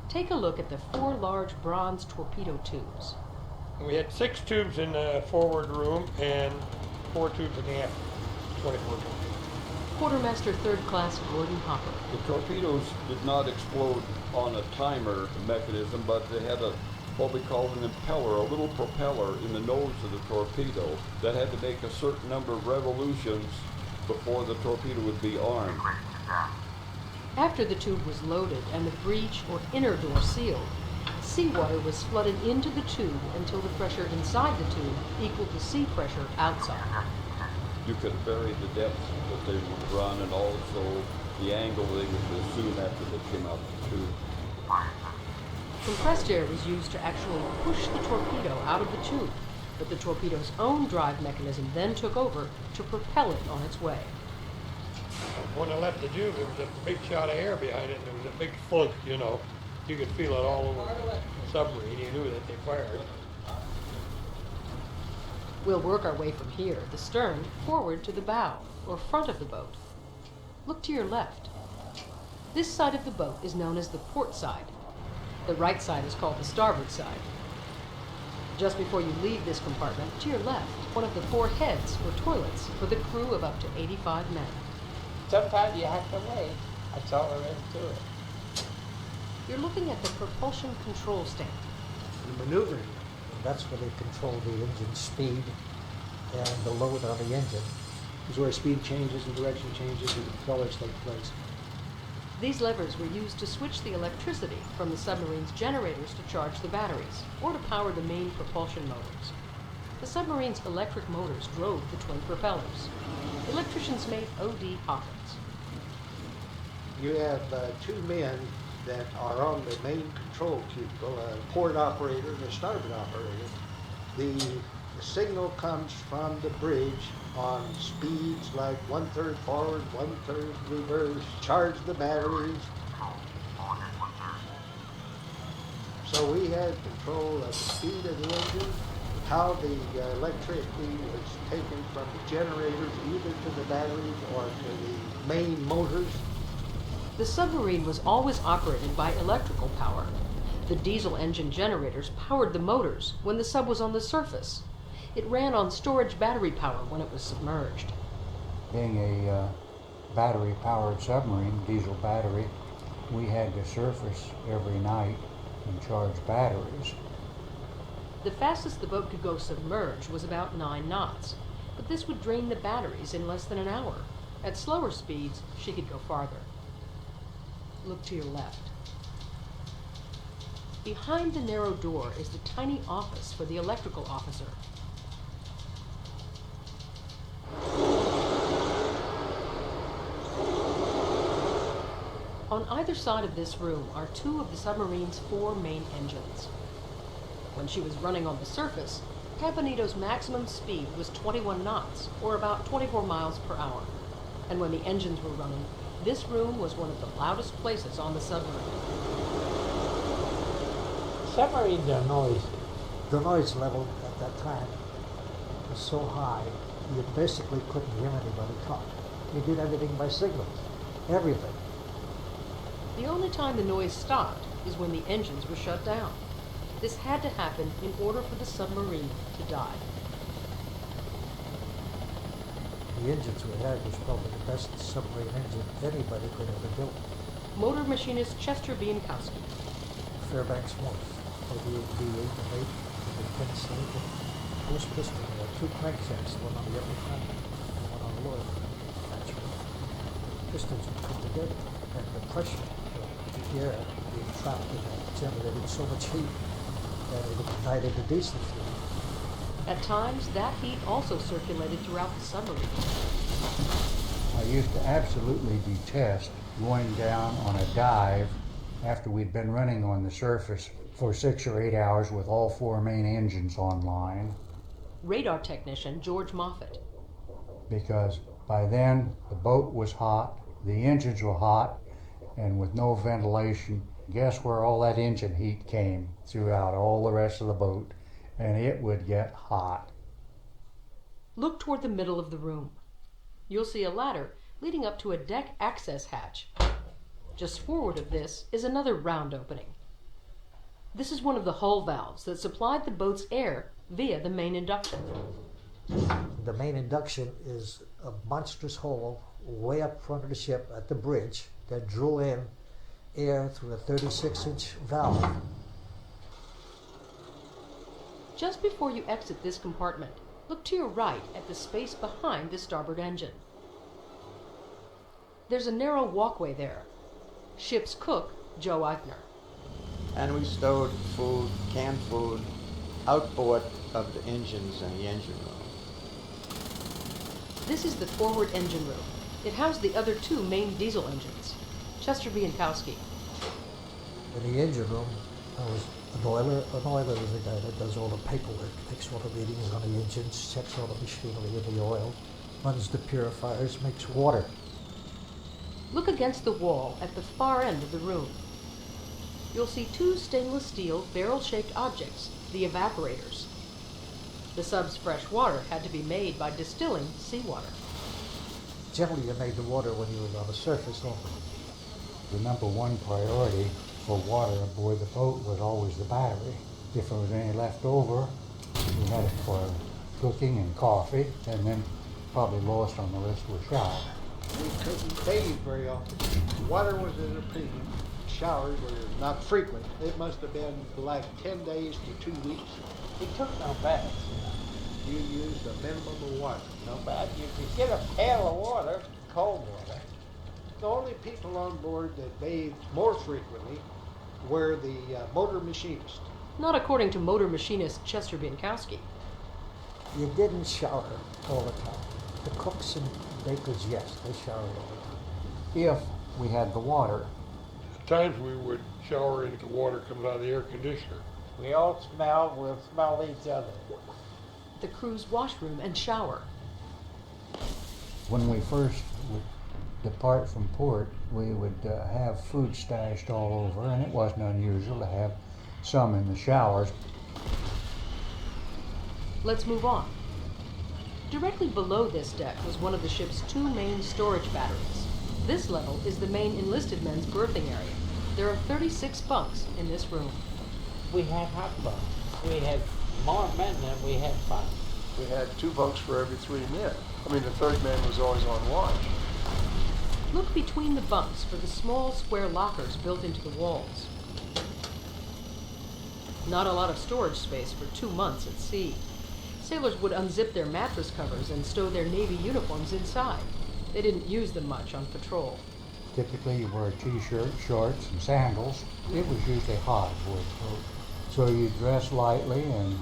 Take a look at the 4 large bronze torpedo tubes. And we had 6 tubes in the forward room and 4 tubes in the aft. 24 torpedoes. Quartermaster 3rd Class Gordon Hopper. The torpedoes did not explode on a timer mechanism, but they had what we call an impeller, a little propeller in the nose of the torpedo that had to make a certain number of revolutions before the torpedo would be armed. After the tube was loaded and the breech or inner door sealed, seawater was flooded into the tube until the pressure inside the tube equaled the sea pressure outside. You could vary the depth that they would run and also the angle they would assume after they came out of the tube. Compressed air was used to actually push the torpedo out of the tube, but the torpedo's own drive mechanism then took over to propel it on its way. When I left the tube, there was a big shot of air behind it, and there was a big flunk, you know. You could feel it all over the submarine. You knew that they fired. We'll work our way from here, the stern, forward to the bow, or front of the boat. Look to your left. This side of the boat is known as the port side. The right side is called the starboard side. Just before you leave this compartment, to your left, one of the 4 heads, or toilets, for the crew of up to 85 men. Sometimes you have to wait. That's all there is to it. You're looking at the propulsion control stand. The maneuvering, that's where they control the engine speed and the load on the engine. Is where speed changes and direction changes and the propellers take place. These levers were used to switch the electricity from the submarine's generators to charge the batteries, or to power the main propulsion motors. The submarine's electric motors drove the twin propellers. Electricians made O.D. Hawkins. You have 2 men that are on the main control cubicle, a port operator and a starboard operator. The signal comes from the bridge on speeds like 1/3 forward, 1/3 reverse, charge the batteries. So we had control of the speed of the engine, how the electricity was taken from the generators either to the batteries or to the main motors. The submarine was always operated by electrical power. The diesel engine generators powered the motors when the sub was on the surface. It ran on storage battery power when it was submerged. Being a battery-powered submarine, diesel battery, we had to surface every night and charge batteries. The fastest the boat could go submerged was about 9 knots, but this would drain the batteries in less than an hour. At slower speeds, she could go farther. Look to your left. Behind the narrow door is the tiny office for the electrical officer. On either side of this room are 2 of the submarine's 4 main engines. When she was running on the surface, Campanito's maximum speed was 21 knots, or about 24 miles per hour. And when the engines were running, this room was one of the loudest places on the submarine. Submarines are noisy. The noise level at that time was so high, you basically couldn't hear anybody talk. You did everything by signals. Everything. The only time the noise stopped is when the engines were shut down. This had to happen in order for the submarine to die. The engines we had was probably the best submarine engine anybody could ever build. Motor machinist Chester Bienkowski. Fairbanks Morse, for the V8 and 8, the 10 cylinder, post piston, there are 2 cranksets, one on the upper front and one on the lower front. That's right. pistons are put together, and the pressure of the air being trapped in that generated so much heat that it ignited the diesel fuel. At times, that heat also circulated throughout the submarine. I used to absolutely detest going down on a dive after we'd been running on the surface for 6 or 8 hours with all 4 main engines online. Radar technician George Moffat. Because by then the boat was hot, the engines were hot, and with no ventilation, guess where all that engine heat came throughout all the rest of the boat, and it would get hot. Look toward the middle of the room. You'll see a ladder leading up to a deck access hatch. Just forward of this is another round opening. This is one of the hull valves that supplied the boat's air via the main induction. The main induction is a monstrous hole way up front of the ship at the bridge that drew in air through a 36-inch valve. Just before you exit this compartment, look to your right at the space behind the starboard engine. There's a narrow walkway there. Ship's cook, Joe Eichner. And we stowed food, canned food, outboard of the engines in the engine room. This is the forward engine room. It housed the other 2 main diesel engines. Chester Bienkowski. In the engine room, there was an oiler. An oiler is a guy that does all the paperwork, takes all the readings on the engines, checks all the machinery in the oil, runs the purifiers, makes water. Look against the wall at the far end of the room. You'll see 2 stainless steel barrel-shaped objects, the evaporators. The sub's fresh water had to be made by distilling seawater. Generally, you made the water when you were on the surface only. The number 1 priority for water aboard the boat was always the battery. If there was any left over, we had it for cooking and coffee, and then probably lowest on the list was shower. We couldn't bathe very often. Water was at a premium. Showers were not frequent. It must have been like 10 days to 2 weeks. He took no baths. You used a minimum of water. No bath. You could get a pail of water, cold water. The only people on board that bathed more frequently were the motor machinists. Not according to motor machinist Chester Bienkowski. You didn't shower all the time. The cooks and bakers, yes, they showered all the time. If we had the water. At times we would shower into the water coming out of the air conditioner. We all we'll smell each other. The crew's washroom and shower. When we first would depart from port, we would have food stashed all over, and it wasn't unusual to have some in the showers. Let's move on. Directly below this deck was one of the ship's 2 main storage batteries. This level is the main enlisted men's berthing area. There are 36 bunks in this room. We had hot bunks. We had more men than we had bunks. We had 2 bunks for every 3 men. I mean, the 3rd man was always on watch. Look between the bunks for the small square lockers built into the walls. Not a lot of storage space for 2 months at sea. Sailors would unzip their mattress covers and stow their Navy uniforms inside. They didn't use them much on patrol. Typically you wore a t-shirt, shorts, and sandals. It was usually hot aboard the boat. So you dress lightly, and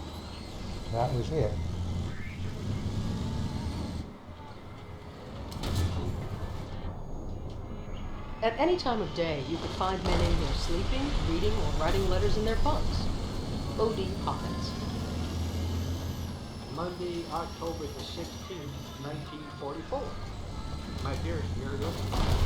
that was it. At any time of day, you could find men in here sleeping, reading, or writing letters in their bunks. O.D. Hawkins. Monday, October the 16th, 1944. My dearest Muriel,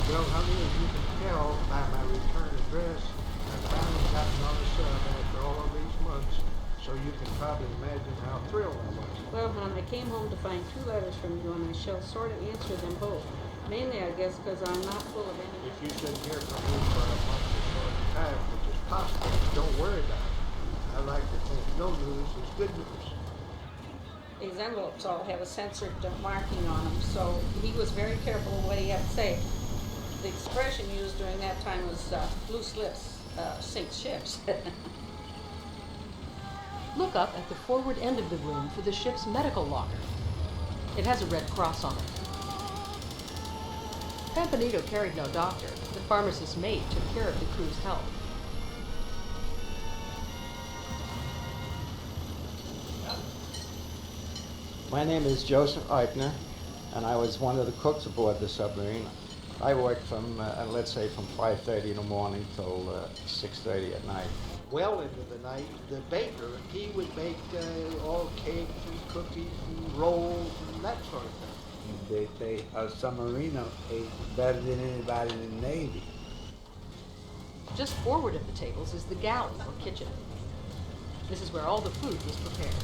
well, honey, as you can tell by my return address, I've finally gotten on the sub after all of these months, so you can probably imagine how thrilled I was. Well, hon, I came home to find 2 letters from you, and I shall sort of answer them both. Mainly, I guess, because I'm not full of any... If you shouldn't hear from me for a month or so at a time, which is possible, don't worry about it. I like to think no news is good news. These envelopes all have a censored marking on them, so he was very careful of what he had to say. The expression used during that time was loose lips sink ships. Look up at the forward end of the room for the ship's medical locker. It has a red cross on it. Campanito carried no doctor. The pharmacist's mate took care of the crew's health. My name is Joseph Eichner, and I was one of the cooks aboard the submarine. I worked from, let's say, from 5:30 in the morning till 6:30 at night. Well into the night, the baker, he would make all cakes and cookies and rolls and that sort of thing. They say a submariner ate better than anybody in the Navy. Just forward of the tables is the galley, or kitchen. This is where all the food was prepared.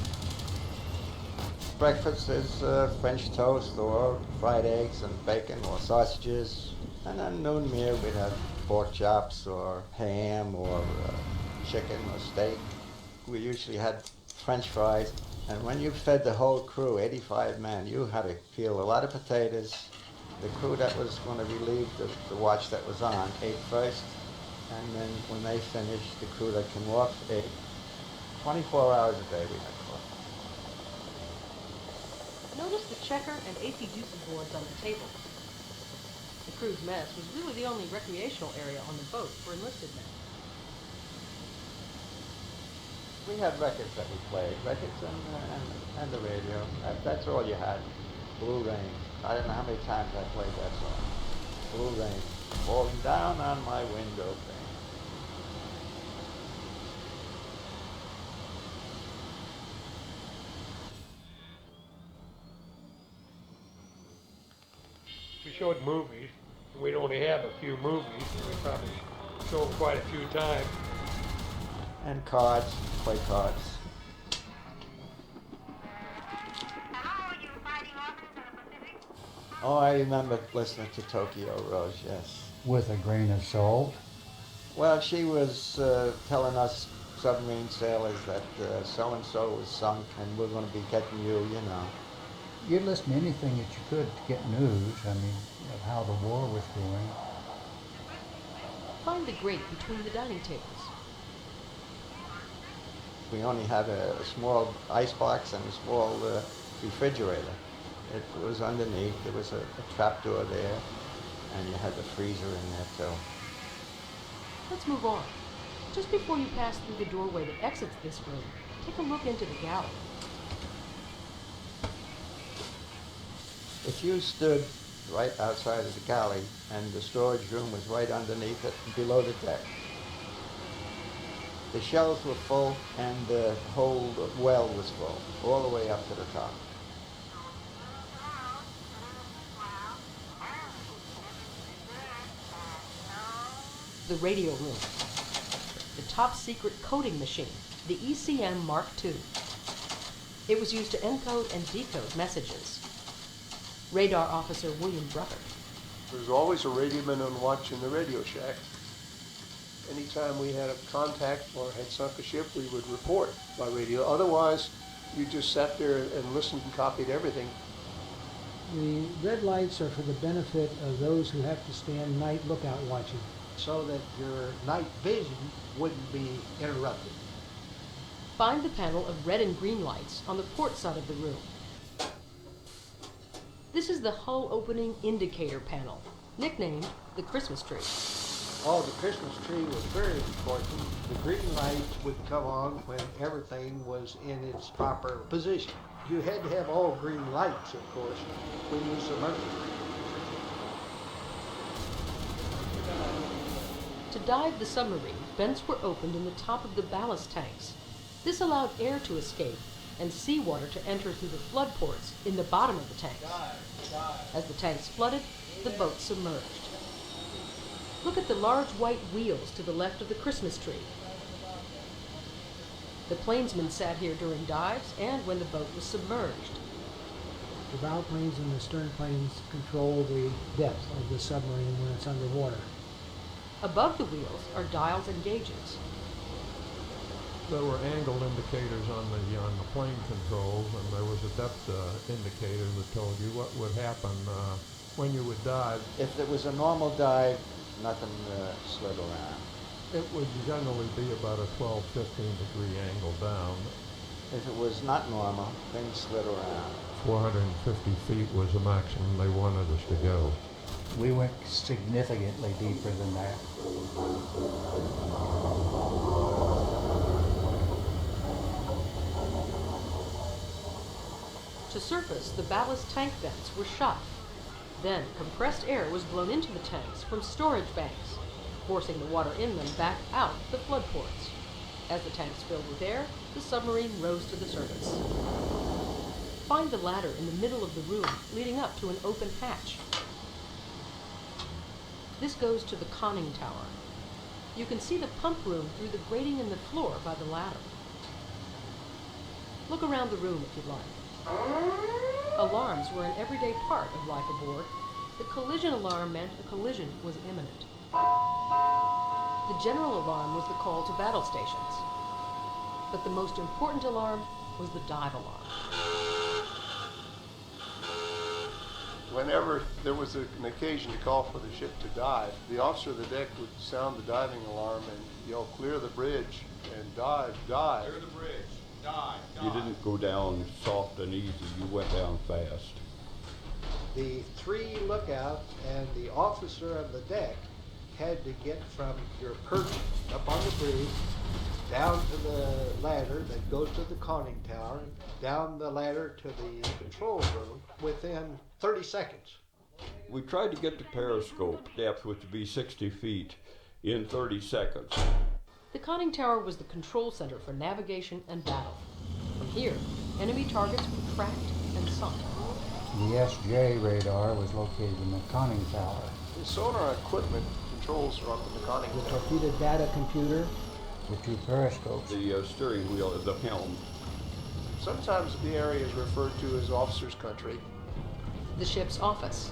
Breakfast is French toast or fried eggs and bacon or sausages. And then noon meal we'd have pork chops or ham or chicken or steak. We usually had French fries. And when you fed the whole crew, 85 men, you had to peel a lot of potatoes. The crew that was going to relieve the watch that was on ate first. And then when they finished, the crew that came off ate. 24 hours a day we had coffee. Notice the checker and AC/DC boards on the table. The crew's mess was really the only recreational area on the boat for enlisted men. We had records that we played, records and the radio. That's all you had. Blue Rain. I don't know how many times I played that song. Blue Rain. Falling down on my window pane. We showed movies. We'd only have a few movies. We probably showed them quite a few times. And cards, play cards. Oh, I remember listening to Tokyo Rose, yes. With a grain of salt. Well, she was telling us submarine sailors that so-and-so was sunk and we're going to be getting you, you know. You'd listen to anything that you could to get news, I mean, of how the war was going. Find the grate between the dining tables. We only had a small icebox and a small refrigerator. It was underneath. There was a trapdoor there, and you had the freezer in there too. Let's move on. Just before you pass through the doorway that exits this room, take a look into the galley. If you stood right outside of the galley and the storage room was right underneath it, below the deck, the shelves were full and the whole well was full, all the way up to the top. The radio room. The top secret coding machine, the ECM Mark II. It was used to encode and decode messages. Radar Officer William Brucker. There's always a radioman on watch in the radio shack. Anytime we had a contact or had sunk a ship, we would report by radio. Otherwise, you just sat there and listened and copied everything. The red lights are for the benefit of those who have to stand night lookout watching, so that your night vision wouldn't be interrupted. Find the panel of red and green lights on the port side of the room. This is the hull opening indicator panel, nicknamed the Christmas tree. Oh, the Christmas tree was very important. The green lights would come on when everything was in its proper position. You had to have all green lights, of course, when you submerged. To dive the submarine, vents were opened in the top of the ballast tanks. This allowed air to escape and seawater to enter through the flood ports in the bottom of the tanks. As the tanks flooded, the boat submerged. Look at the large white wheels to the left of the Christmas tree. The plainsmen sat here during dives and when the boat was submerged. The bow planes and the stern planes control the depth of the submarine when it's underwater. Above the wheels are dials and gauges. There were angle indicators on the plane controls, and there was a depth indicator that told you what would happen when you would dive. If it was a normal dive, nothing slid around. It would generally be about a 12, 15 degree angle down. If it was not normal, things slid around. 450 feet was the maximum they wanted us to go. We went significantly deeper than that. To surface, the ballast tank vents were shut. Then, compressed air was blown into the tanks from storage banks, forcing the water in them back out the flood ports. As the tanks filled with air, the submarine rose to the surface. Find the ladder in the middle of the room, leading up to an open hatch. This goes to the conning tower. You can see the pump room through the grating in the floor by the ladder. Look around the room if you'd like. Alarms were an everyday part of life aboard. The collision alarm meant a collision was imminent. The general alarm was the call to battle stations. But the most important alarm was the dive alarm. Whenever there was an occasion to call for the ship to dive, the officer of the deck would sound the diving alarm and yell, "Clear the bridge," and dive, dive. Clear the bridge. Dive, dive. You didn't go down soft and easy. You went down fast. The three lookouts and the officer of the deck had to get from your perch up on the bridge down to the ladder that goes to the conning tower, down the ladder to the control room within 30 seconds. We tried to get the periscope depth, which would be 60 feet, in 30 seconds. The conning tower was the control center for navigation and battle. From here, enemy targets were tracked and sunk. The SJ radar was located in the conning tower. The sonar equipment controls are up in the conning The tower. torpedo data computer, the two periscopes. The steering wheel is the helm. Sometimes the area is referred to as officer's country. The ship's office.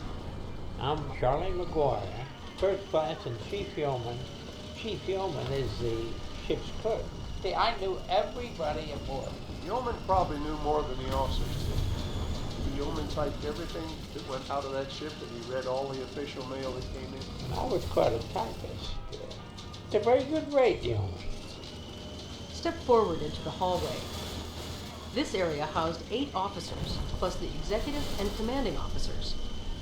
I'm Charlie McGuire, first class and chief yeoman. Chief yeoman is the ship's clerk. See, I knew everybody aboard. The yeoman probably knew more than the officers did. The yeoman typed everything that went out of that ship, and he read all the official mail that came in. I was quite a typist. It's a very good rate, yeoman. Step forward into the hallway. This area housed 8 officers, plus the executive and commanding officers.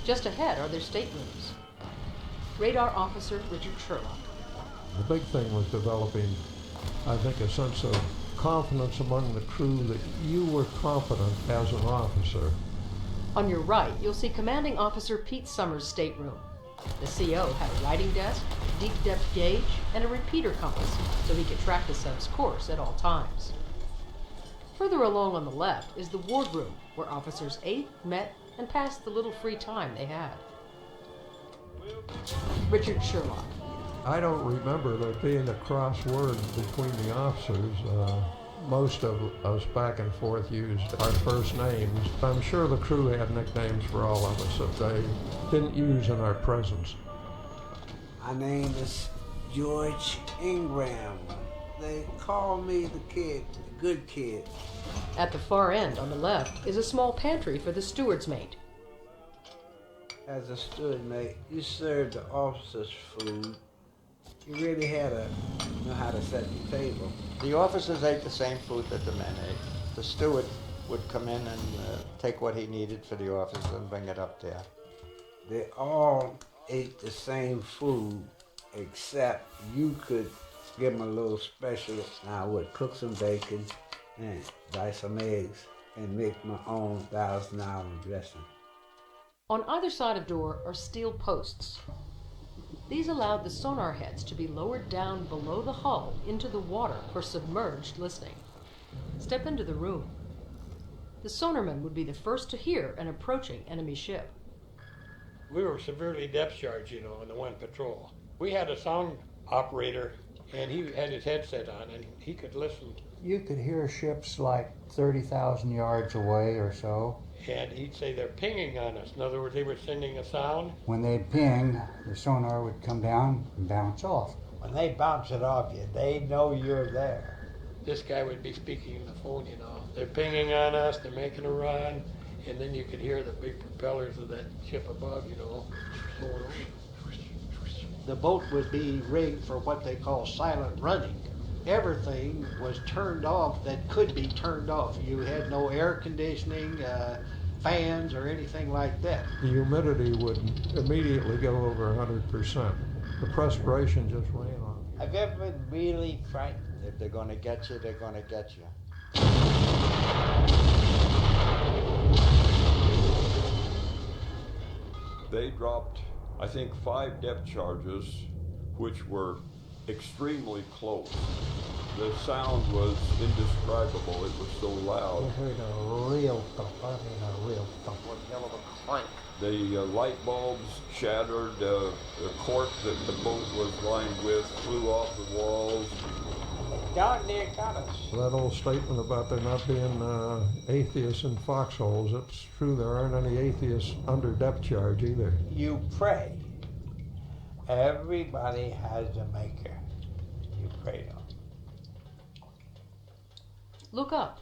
Just ahead are their staterooms. Radar Officer Richard Sherlock. The big thing was developing, I think, a sense of confidence among the crew that you were competent as an officer. On your right, you'll see Commanding Officer Pete Summers' stateroom. The CO had a writing desk, deep depth gauge, and a repeater compass, so he could track the sub's course at all times. Further along on the left is the wardroom, where officers ate, met, and passed the little free time they had. Richard Sherlock. I don't remember there being a crossword between the officers. Most of us back and forth used our first names. I'm sure the crew had nicknames for all of us that they didn't use in our presence. My name is George Ingram. They call me the kid, the good kid. At the far end on the left is a small pantry for the steward's mate. As a steward mate, you served the officers' food. You really had to know how to set the table. The officers ate the same food that the men ate. The steward would come in and take what he needed for the officers and bring it up there. They all ate the same food, except you could give them a little special. I would cook some bacon and dice some eggs and make my own $1,000 dressing. On either side of door are steel posts. These allowed the sonar heads to be lowered down below the hull into the water for submerged listening. Step into the room. The sonarman would be the first to hear an approaching enemy ship. We were severely depth charged, on the one patrol. We had a sound operator, and he had his headset on, and he could listen. You could hear ships like 30,000 yards away or so. And he'd say they're pinging on us. In other words, they were sending a sound. When they'd ping, the sonar would come down and bounce off. When they bounce it off you, they know you're there. This guy would be speaking on the phone, They're pinging on us, they're making a run, and then you could hear the big propellers of that ship above, The boat would be rigged for what they call silent running. Everything was turned off that could be turned off. You had no air conditioning, fans or anything like that. The humidity would immediately go over 100%. The perspiration just ran off. Have you ever been really frightened? If they're going to get you, they're going to get you. They dropped, I think, 5 depth charges, which were extremely close. The sound was indescribable. It was so loud. I heard a real thump. I mean, a real thump. One hell of a clank. The light bulbs shattered. The cork that the boat was lined with flew off the walls. Darn near got us. That old statement about there not being atheists in foxholes, it's true, there aren't any atheists under depth charge either. You pray. Everybody has a maker. You pray to him. Look up.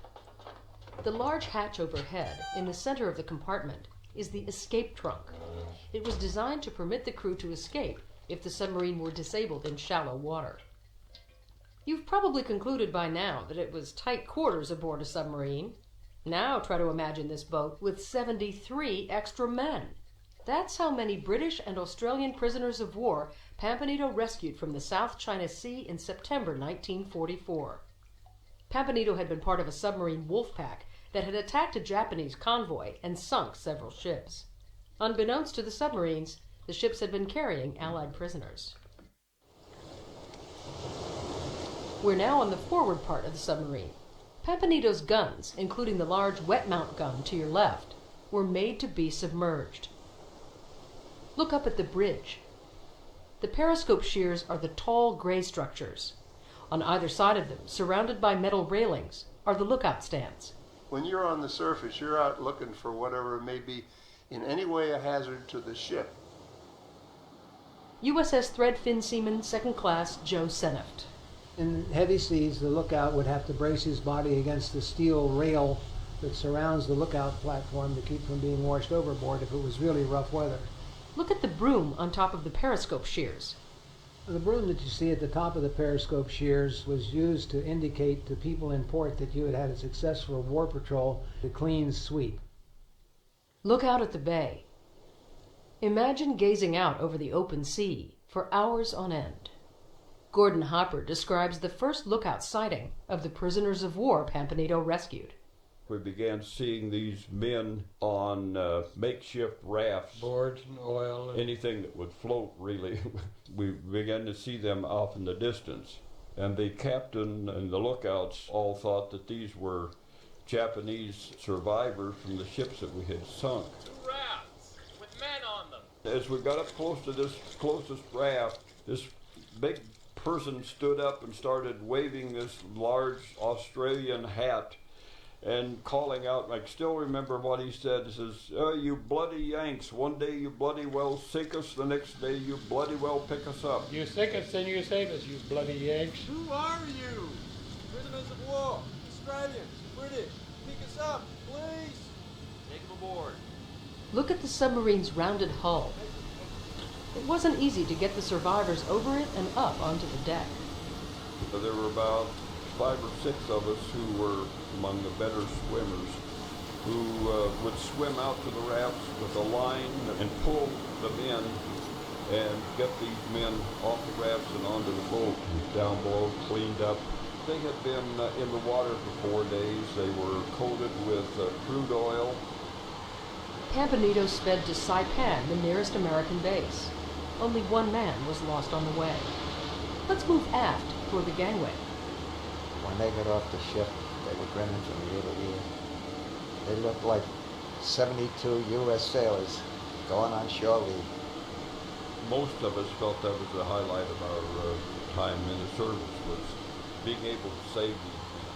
The large hatch overhead, in the center of the compartment, is the escape trunk. It was designed to permit the crew to escape if the submarine were disabled in shallow water. You've probably concluded by now that it was tight quarters aboard a submarine. Now try to imagine this boat with 73 extra men. That's how many British and Australian prisoners of war Pampanito rescued from the South China Sea in September 1944. Pampanito had been part of a submarine wolf pack that had attacked a Japanese convoy and sunk several ships. Unbeknownst to the submarines, the ships had been carrying Allied prisoners. We're now on the forward part of the submarine. Pampanito's guns, including the large wet mount gun to your left, were made to be submerged. Look up at the bridge. The periscope shears are the tall gray structures. On either side of them, surrounded by metal railings, are the lookout stands. When you're on the surface, you're out looking for whatever may be in any way a hazard to the ship. USS Threadfin Seaman 2nd Class Joe Seneft. In heavy seas, the lookout would have to brace his body against the steel rail that surrounds the lookout platform to keep from being washed overboard if it was really rough weather. Look at the broom on top of the periscope shears. The broom that you see at the top of the periscope shears was used to indicate to people in port that you had had a successful war patrol, a clean sweep. Look out at the bay. Imagine gazing out over the open sea for hours on end. Gordon Hopper describes the first lookout sighting of the prisoners of war Pampanito rescued. We began seeing these men on makeshift rafts. Boards and oil. Anything that would float, really. We began to see them off in the distance. And the captain and the lookouts all thought that these were Japanese survivors from the ships that we had sunk. 2 rafts with men on them. As we got up close to this closest raft, this big person stood up and started waving this large Australian hat and calling out. I still remember what he said. He says, "Oh, you bloody Yanks, one day you bloody well sink us, the next day you bloody well pick us up." You sink us, then you save us, you bloody Yanks. Who are you? Prisoners of war, Australians, British. Pick us up, please. Take them aboard. Look at the submarine's rounded hull. It wasn't easy to get the survivors over it and up onto the deck. There were about 5 or 6 of us who were among the better swimmers, who would swim out to the rafts with a line and pull them in and get these men off the rafts and onto the boat, down below, cleaned up. They had been in the water for 4 days. They were coated with crude oil. Pampanito sped to Saipan, the nearest American base. Only 1 man was lost on the way. Let's move aft toward the gangway. When they got off the ship, they were grinning from ear to ear. They looked like 72 U.S. sailors going on shore leave. Most of us felt that was the highlight of our time in the service, was being able to save these men.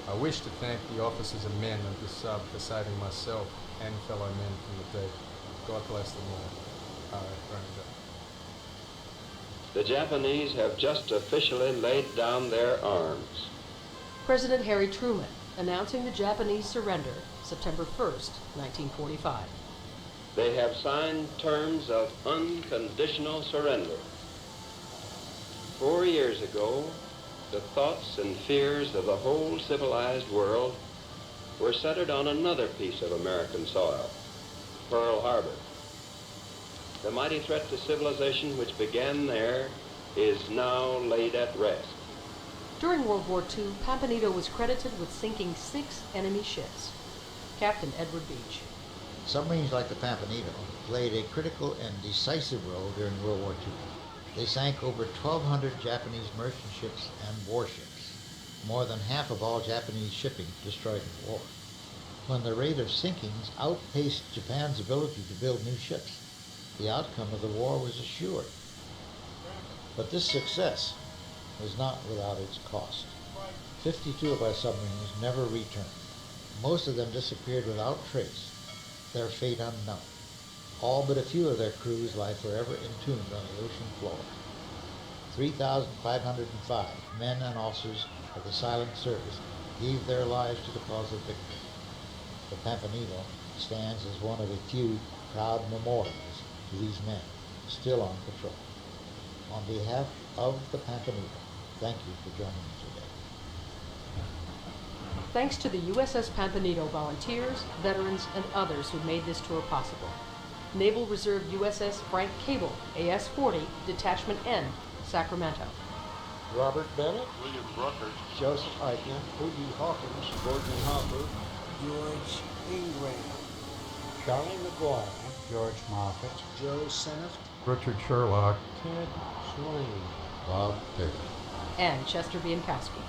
I wish to thank the officers and men of the sub for saving myself and fellow men from the dead. God bless them all. Ranger. The Japanese have just officially laid down their arms. President Harry Truman announcing the Japanese surrender September 1st, 1945. They have signed terms of unconditional surrender. 4 years ago, the thoughts and fears of the whole civilized world were centered on another piece of American soil, Pearl Harbor. The mighty threat to civilization which began there is now laid at rest. During World War II, Pampanito was credited with sinking 6 enemy ships. Captain Edward Beach. Submarines like the Pampanito played a critical and decisive role during World War II. They sank over 1,200 Japanese merchant ships and warships, more than half of all Japanese shipping destroyed in war. When the rate of sinkings outpaced Japan's ability to build new ships, the outcome of the war was assured. But this success was not without its cost. 52 of our submarines never returned. Most of them disappeared without trace, their fate unknown. All but a few of their crews lie forever entombed on the ocean floor. 3,505 men and officers of the silent service gave their lives to the cause of victory. The Pampanito stands as one of a few proud memorials to these men still on patrol. On behalf of the Pampanito, thank you for joining me today. Thanks to the USS Pampanito volunteers, veterans, and others who made this tour possible. Naval Reserve USS Frank Cable, AS-40, Detachment N, Sacramento. Robert Bennett, William Brucker, Joseph Eichner, Hoodie Hawkins, Gordon Hopper, George Ingram, Charlie McGuire, George Moffett, Joe Seneft, Richard Sherlock, Ted Swain, Bob Perry, and Chester Bienkowski.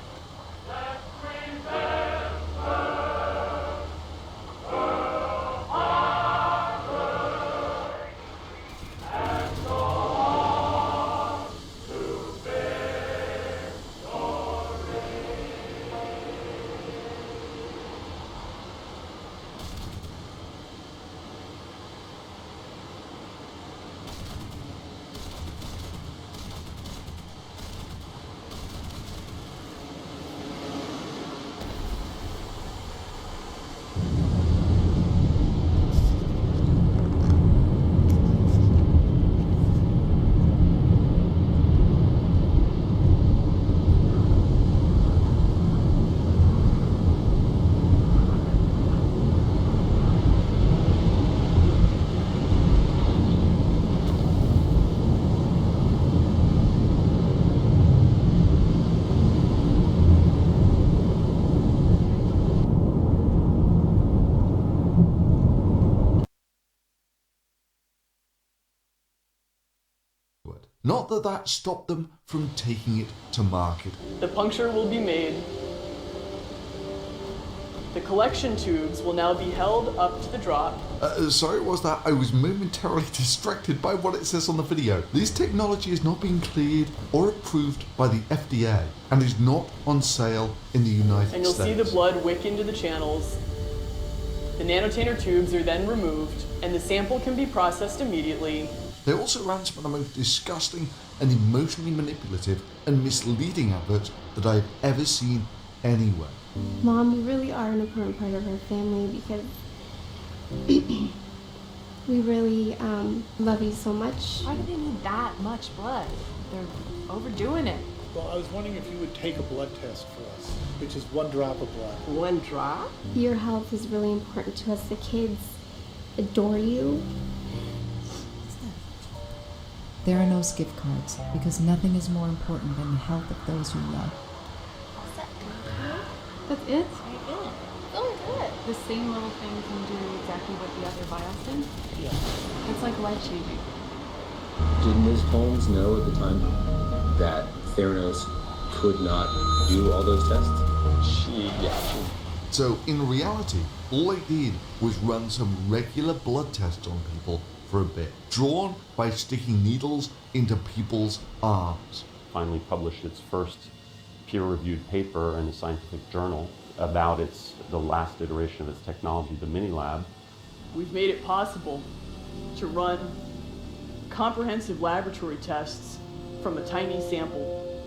Not that that stopped them from taking it to market. The puncture will be made. The collection tubes will now be held up to the drop. Sorry, was that? I was momentarily distracted by what it says on the video. This technology has not been cleared or approved by the FDA and is not on sale in the United States. And you'll see the blood wick into the channels. The nanotainer tubes are then removed, and the sample can be processed immediately. They also ran some of the most disgusting and emotionally manipulative and misleading adverts that I've ever seen anywhere. Mom, you really are an important part of our family because we really love you so much. Why do they need that much blood? They're overdoing it. Well, I was wondering if you would take a blood test for us, which is 1 drop of blood. 1 drop? Your health is really important to us. The kids adore you. There are no gift cards because nothing is more important than the health of those you love. That's it? Very good. Feeling good. The same little thing can do exactly what the other vials did? Yeah. It's like life-changing. Did Ms. Holmes know at the time that Theranos could not do all those tests? So in reality, all they did was run some regular blood tests on people for a bit, drawn by sticking needles into people's arms. Finally published its first peer-reviewed paper in a scientific journal about the last iteration of its technology, the mini-lab. We've made it possible to run comprehensive laboratory tests from a tiny sample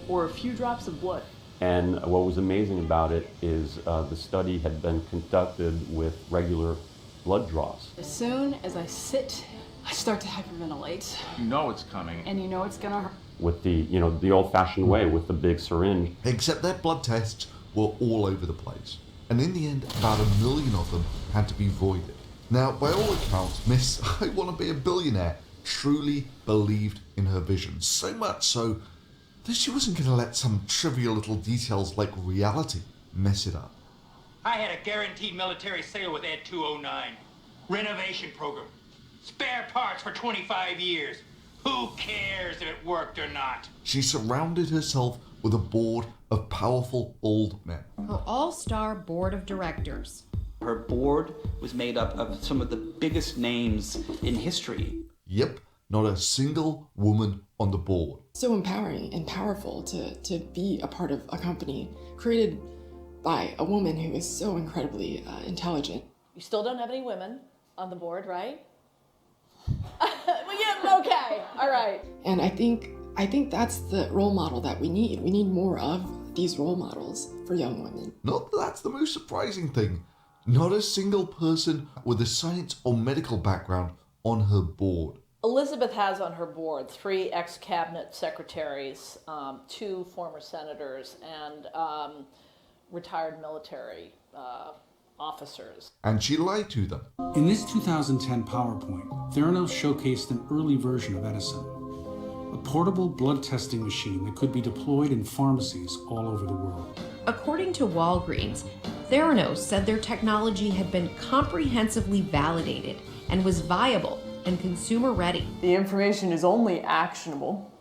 or a few drops of blood. And what was amazing about it is the study had been conducted with regular blood draws. As soon as I sit, I start to hyperventilate. You know it's coming. And you know it's gonna hurt. With the old-fashioned way, with the big syringe. Except their blood tests were all over the place. and in the end, about 1 million of them had to be voided. Now, by all accounts, Miss I Want to Be a Billionaire truly believed in her vision, so much so that she wasn't going to let some trivial little details like reality mess it up. I had a guaranteed military sale with Ed 209. Renovation program. Spare parts for 25 years. Who cares if it worked or not? She surrounded herself with a board of powerful old men. Her all-star board of directors. Her board was made up of some of the biggest names in history. Yep, not a single woman on the board. So empowering and powerful to be a part of a company created by a woman who is so incredibly intelligent. You still don't have any women on the board, right? Well, yeah, okay, all right. And I think that's the role model that we need. We need more of these role models for young women. Not that that's the most surprising thing. Not a single person with a science or medical background on her board. Elizabeth has on her board 3 ex-cabinet secretaries, 2 former senators, and retired military officers. And she lied to them. In this 2010 PowerPoint, Theranos showcased an early version of Edison, a portable blood testing machine that could be deployed in pharmacies all over the world. According to Walgreens, Theranos said their technology had been comprehensively validated and was viable and consumer ready. The information is only actionable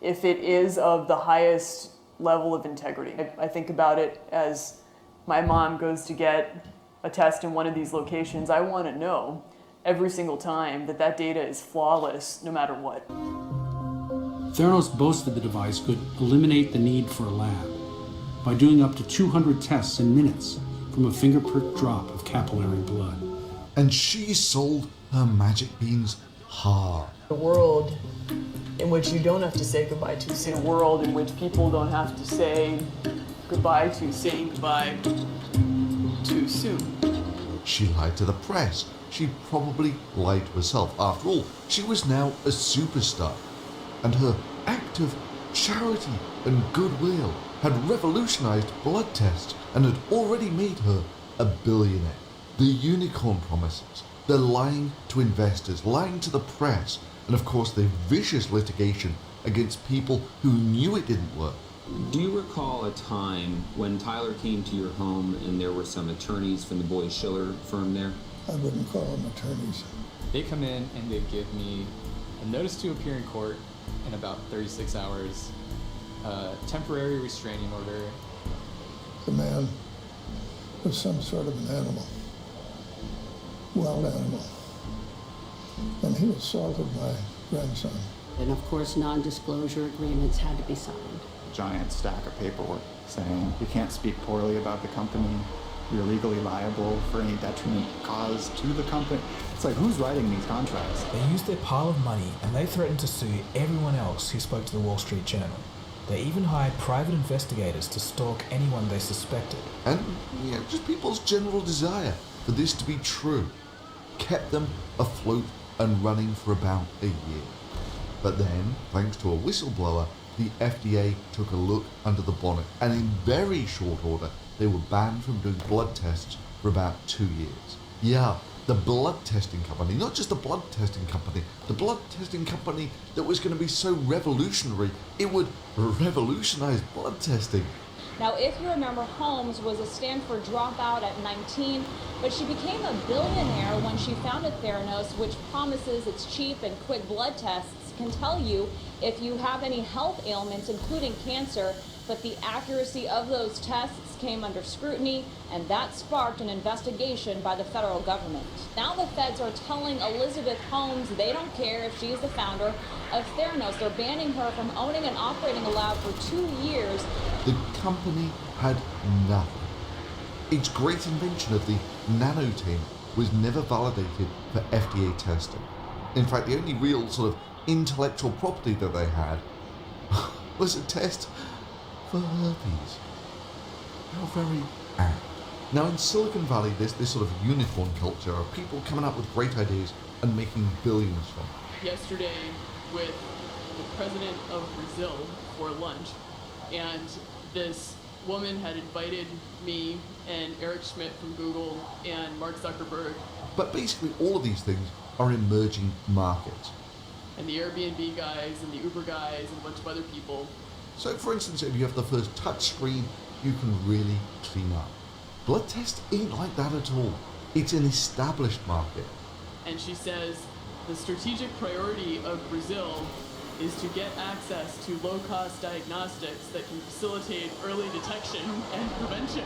if it is of the highest level of integrity. I think about it as my mom goes to get a test in one of these locations. I want to know every single time that data is flawless no matter what. Theranos boasted the device could eliminate the need for a lab by doing up to 200 tests in minutes from a finger-prick drop of capillary blood. And she sold her magic beans hard. A world in which you don't have to say goodbye too soon. A world in which people don't have to say goodbye to saying goodbye too soon. She lied to the press. She probably lied to herself. After all, she was now a superstar. And her act of charity and goodwill had revolutionized blood tests and had already made her a billionaire. The unicorn promises, the lying to investors, lying to the press, and of course the vicious litigation against people who knew it didn't work. Do you recall a time when Tyler came to your home and there were some attorneys from the Boyd Schiller firm there? I wouldn't call them attorneys. They come in and they give me a notice to appear in court in about 36 hours, temporary restraining order. The man was some sort of an animal, wild animal, and he assaulted my grandson. And of course, non-disclosure agreements had to be signed. Giant stack of paperwork saying you can't speak poorly about the company, you're legally liable for any detriment caused to the company. It's like, who's writing these contracts? They used their pile of money and they threatened to sue everyone else who spoke to the Wall Street Journal. They even hired private investigators to stalk anyone they suspected. And, just people's general desire for this to be true kept them afloat and running for about a year. But then, thanks to a whistleblower, the FDA took a look under the bonnet, and in very short order, they were banned from doing blood tests for about 2 years. Yeah, the blood testing company, not just the blood testing company, the blood testing company that was going to be so revolutionary, it would revolutionize blood testing. Now, if you remember, Holmes was a Stanford dropout at 19, but she became a billionaire when she founded Theranos, which promises its cheap and quick blood tests can tell you if you have any health ailments, including cancer, but the accuracy of those tests came under scrutiny, and that sparked an investigation by the federal government. Now the feds are telling Elizabeth Holmes they don't care if she's the founder of Theranos. They're banning her from owning and operating a lab for 2 years. The company had nothing. Its great invention of the nanotamer was never validated for FDA testing. In fact, the only real sort of intellectual property that they had was a test for herpes. How very apt. Now in Silicon Valley, there's this sort of unicorn culture of people coming up with great ideas and making billions from it. Yesterday with the president of Brazil for lunch, and this woman had invited me and Eric Schmidt from Google and Mark Zuckerberg. But basically all of these things are emerging markets. And the Airbnb guys and the Uber guys and a bunch of other people. So for instance, if you have the first touch screen, you can really clean up. Blood test ain't like that at all. It's an established market. And she says the strategic priority of Brazil is to get access to low-cost diagnostics that can facilitate early detection and prevention.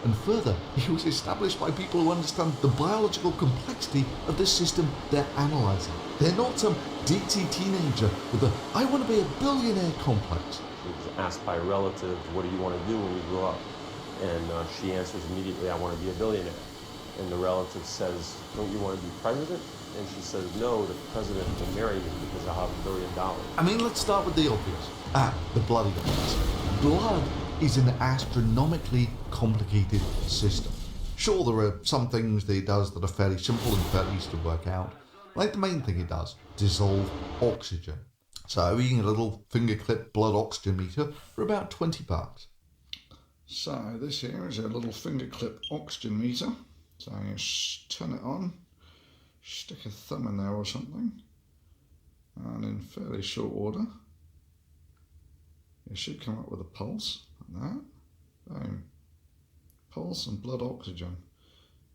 And further, it was established by people who understand the biological complexity of the system they're analysing. They're not some ditzy teenager with a "I want to be a billionaire" complex. She was asked by a relative, "What do you want to do when you grow up?" And she answers immediately, "I want to be a billionaire." And the relative says, "Don't you want to be president?" And she says, "No, the president will marry me because I'll have $1 billion." I mean, let's start with the obvious. The bloody obvious. Blood is an astronomically complicated system. Sure, there are some things that it does that are fairly simple and fairly easy to work out. Like the main thing it does, dissolve oxygen. So you can get a little finger clip blood oxygen meter for about $20. So this here is a little finger clip oxygen meter. So I'm going to turn it on, stick a thumb in there or something, and in fairly short order, it should come up with a pulse, like that. Boom. Pulse and blood oxygen.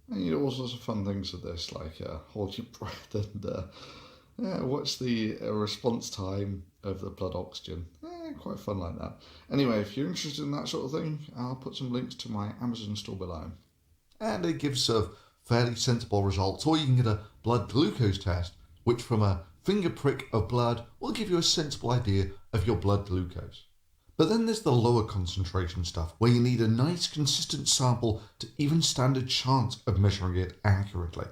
And you do all sorts of fun things with this, like hold your breath and watch the response time of the blood oxygen. Quite fun like that. Anyway, if you're interested in that sort of thing, I'll put some links to my Amazon store below. And it gives fairly sensible results. Or you can get a blood glucose test, which from a finger prick of blood will give you a sensible idea of your blood glucose. But then there's the lower concentration stuff, where you need a nice consistent sample to even stand a chance of measuring it accurately.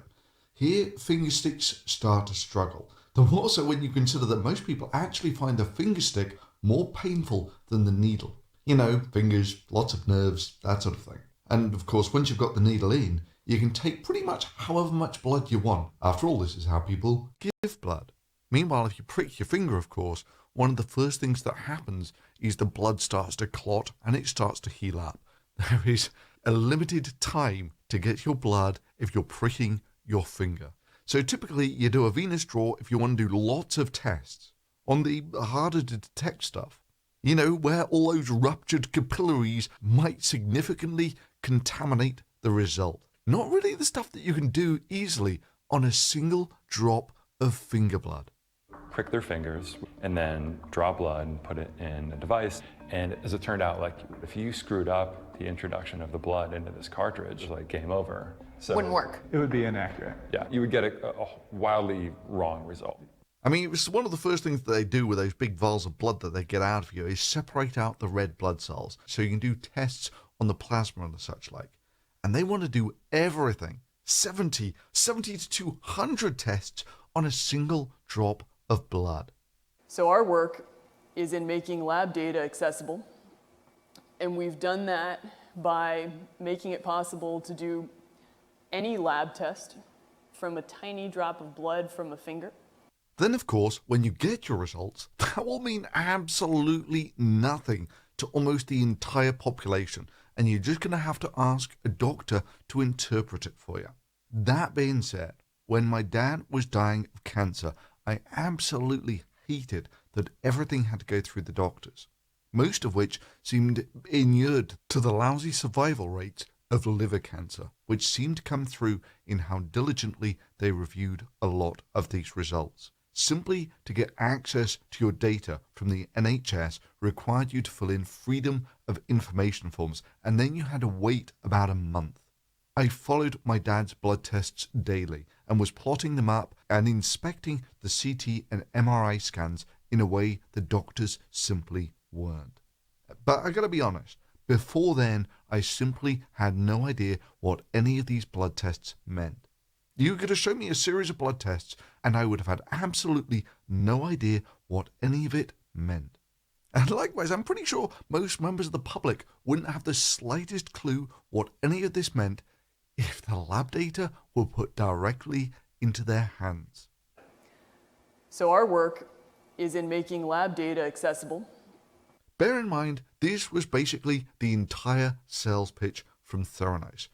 Here, finger sticks start to struggle. The more so when you consider that most people actually find the finger stick more painful than the needle. You know, fingers, lots of nerves, that sort of thing. And of course, once you've got the needle in, you can take pretty much however much blood you want. After all, this is how people give blood. Meanwhile, if you prick your finger, of course, one of the first things that happens is the blood starts to clot and it starts to heal up. There is a limited time to get your blood if you're pricking your finger. So typically you do a venous draw if you want to do lots of tests. On the harder to detect stuff, you know, where all those ruptured capillaries might significantly contaminate the result. Not really the stuff that you can do easily on a single drop of finger blood. Prick their fingers and then draw blood and put it in a device. And as it turned out, like if you screwed up the introduction of the blood into this cartridge, like game over. So wouldn't work. It would be inaccurate. Yeah, you would get a wildly wrong result. I mean, it was one of the first things that they do with those big vials of blood that they get out of you is separate out the red blood cells so you can do tests on the plasma and the such like. And they want to do everything, 70 to 200 tests on a single drop of blood. So our work is in making lab data accessible, and we've done that by making it possible to do any lab test from a tiny drop of blood from a finger. Then, of course, when you get your results, that will mean absolutely nothing to almost the entire population, and you're just going to have to ask a doctor to interpret it for you. That being said, when my dad was dying of cancer, I absolutely hated that everything had to go through the doctors, most of which seemed inured to the lousy survival rates of liver cancer, which seemed to come through in how diligently they reviewed a lot of these results. Simply to get access to your data from the NHS required you to fill in Freedom of Information forms, and then you had to wait about a month. I followed my dad's blood tests daily and was plotting them up and inspecting the CT and MRI scans in a way the doctors simply weren't. But I gotta be honest, before then I simply had no idea what any of these blood tests meant. You could have shown me a series of blood tests and I would have had absolutely no idea what any of it meant. And likewise, I'm pretty sure most members of the public wouldn't have the slightest clue what any of this meant if the lab data were put directly into their hands. So our work is in making lab data accessible. Bear in mind, this was basically the entire sales pitch from Theranos.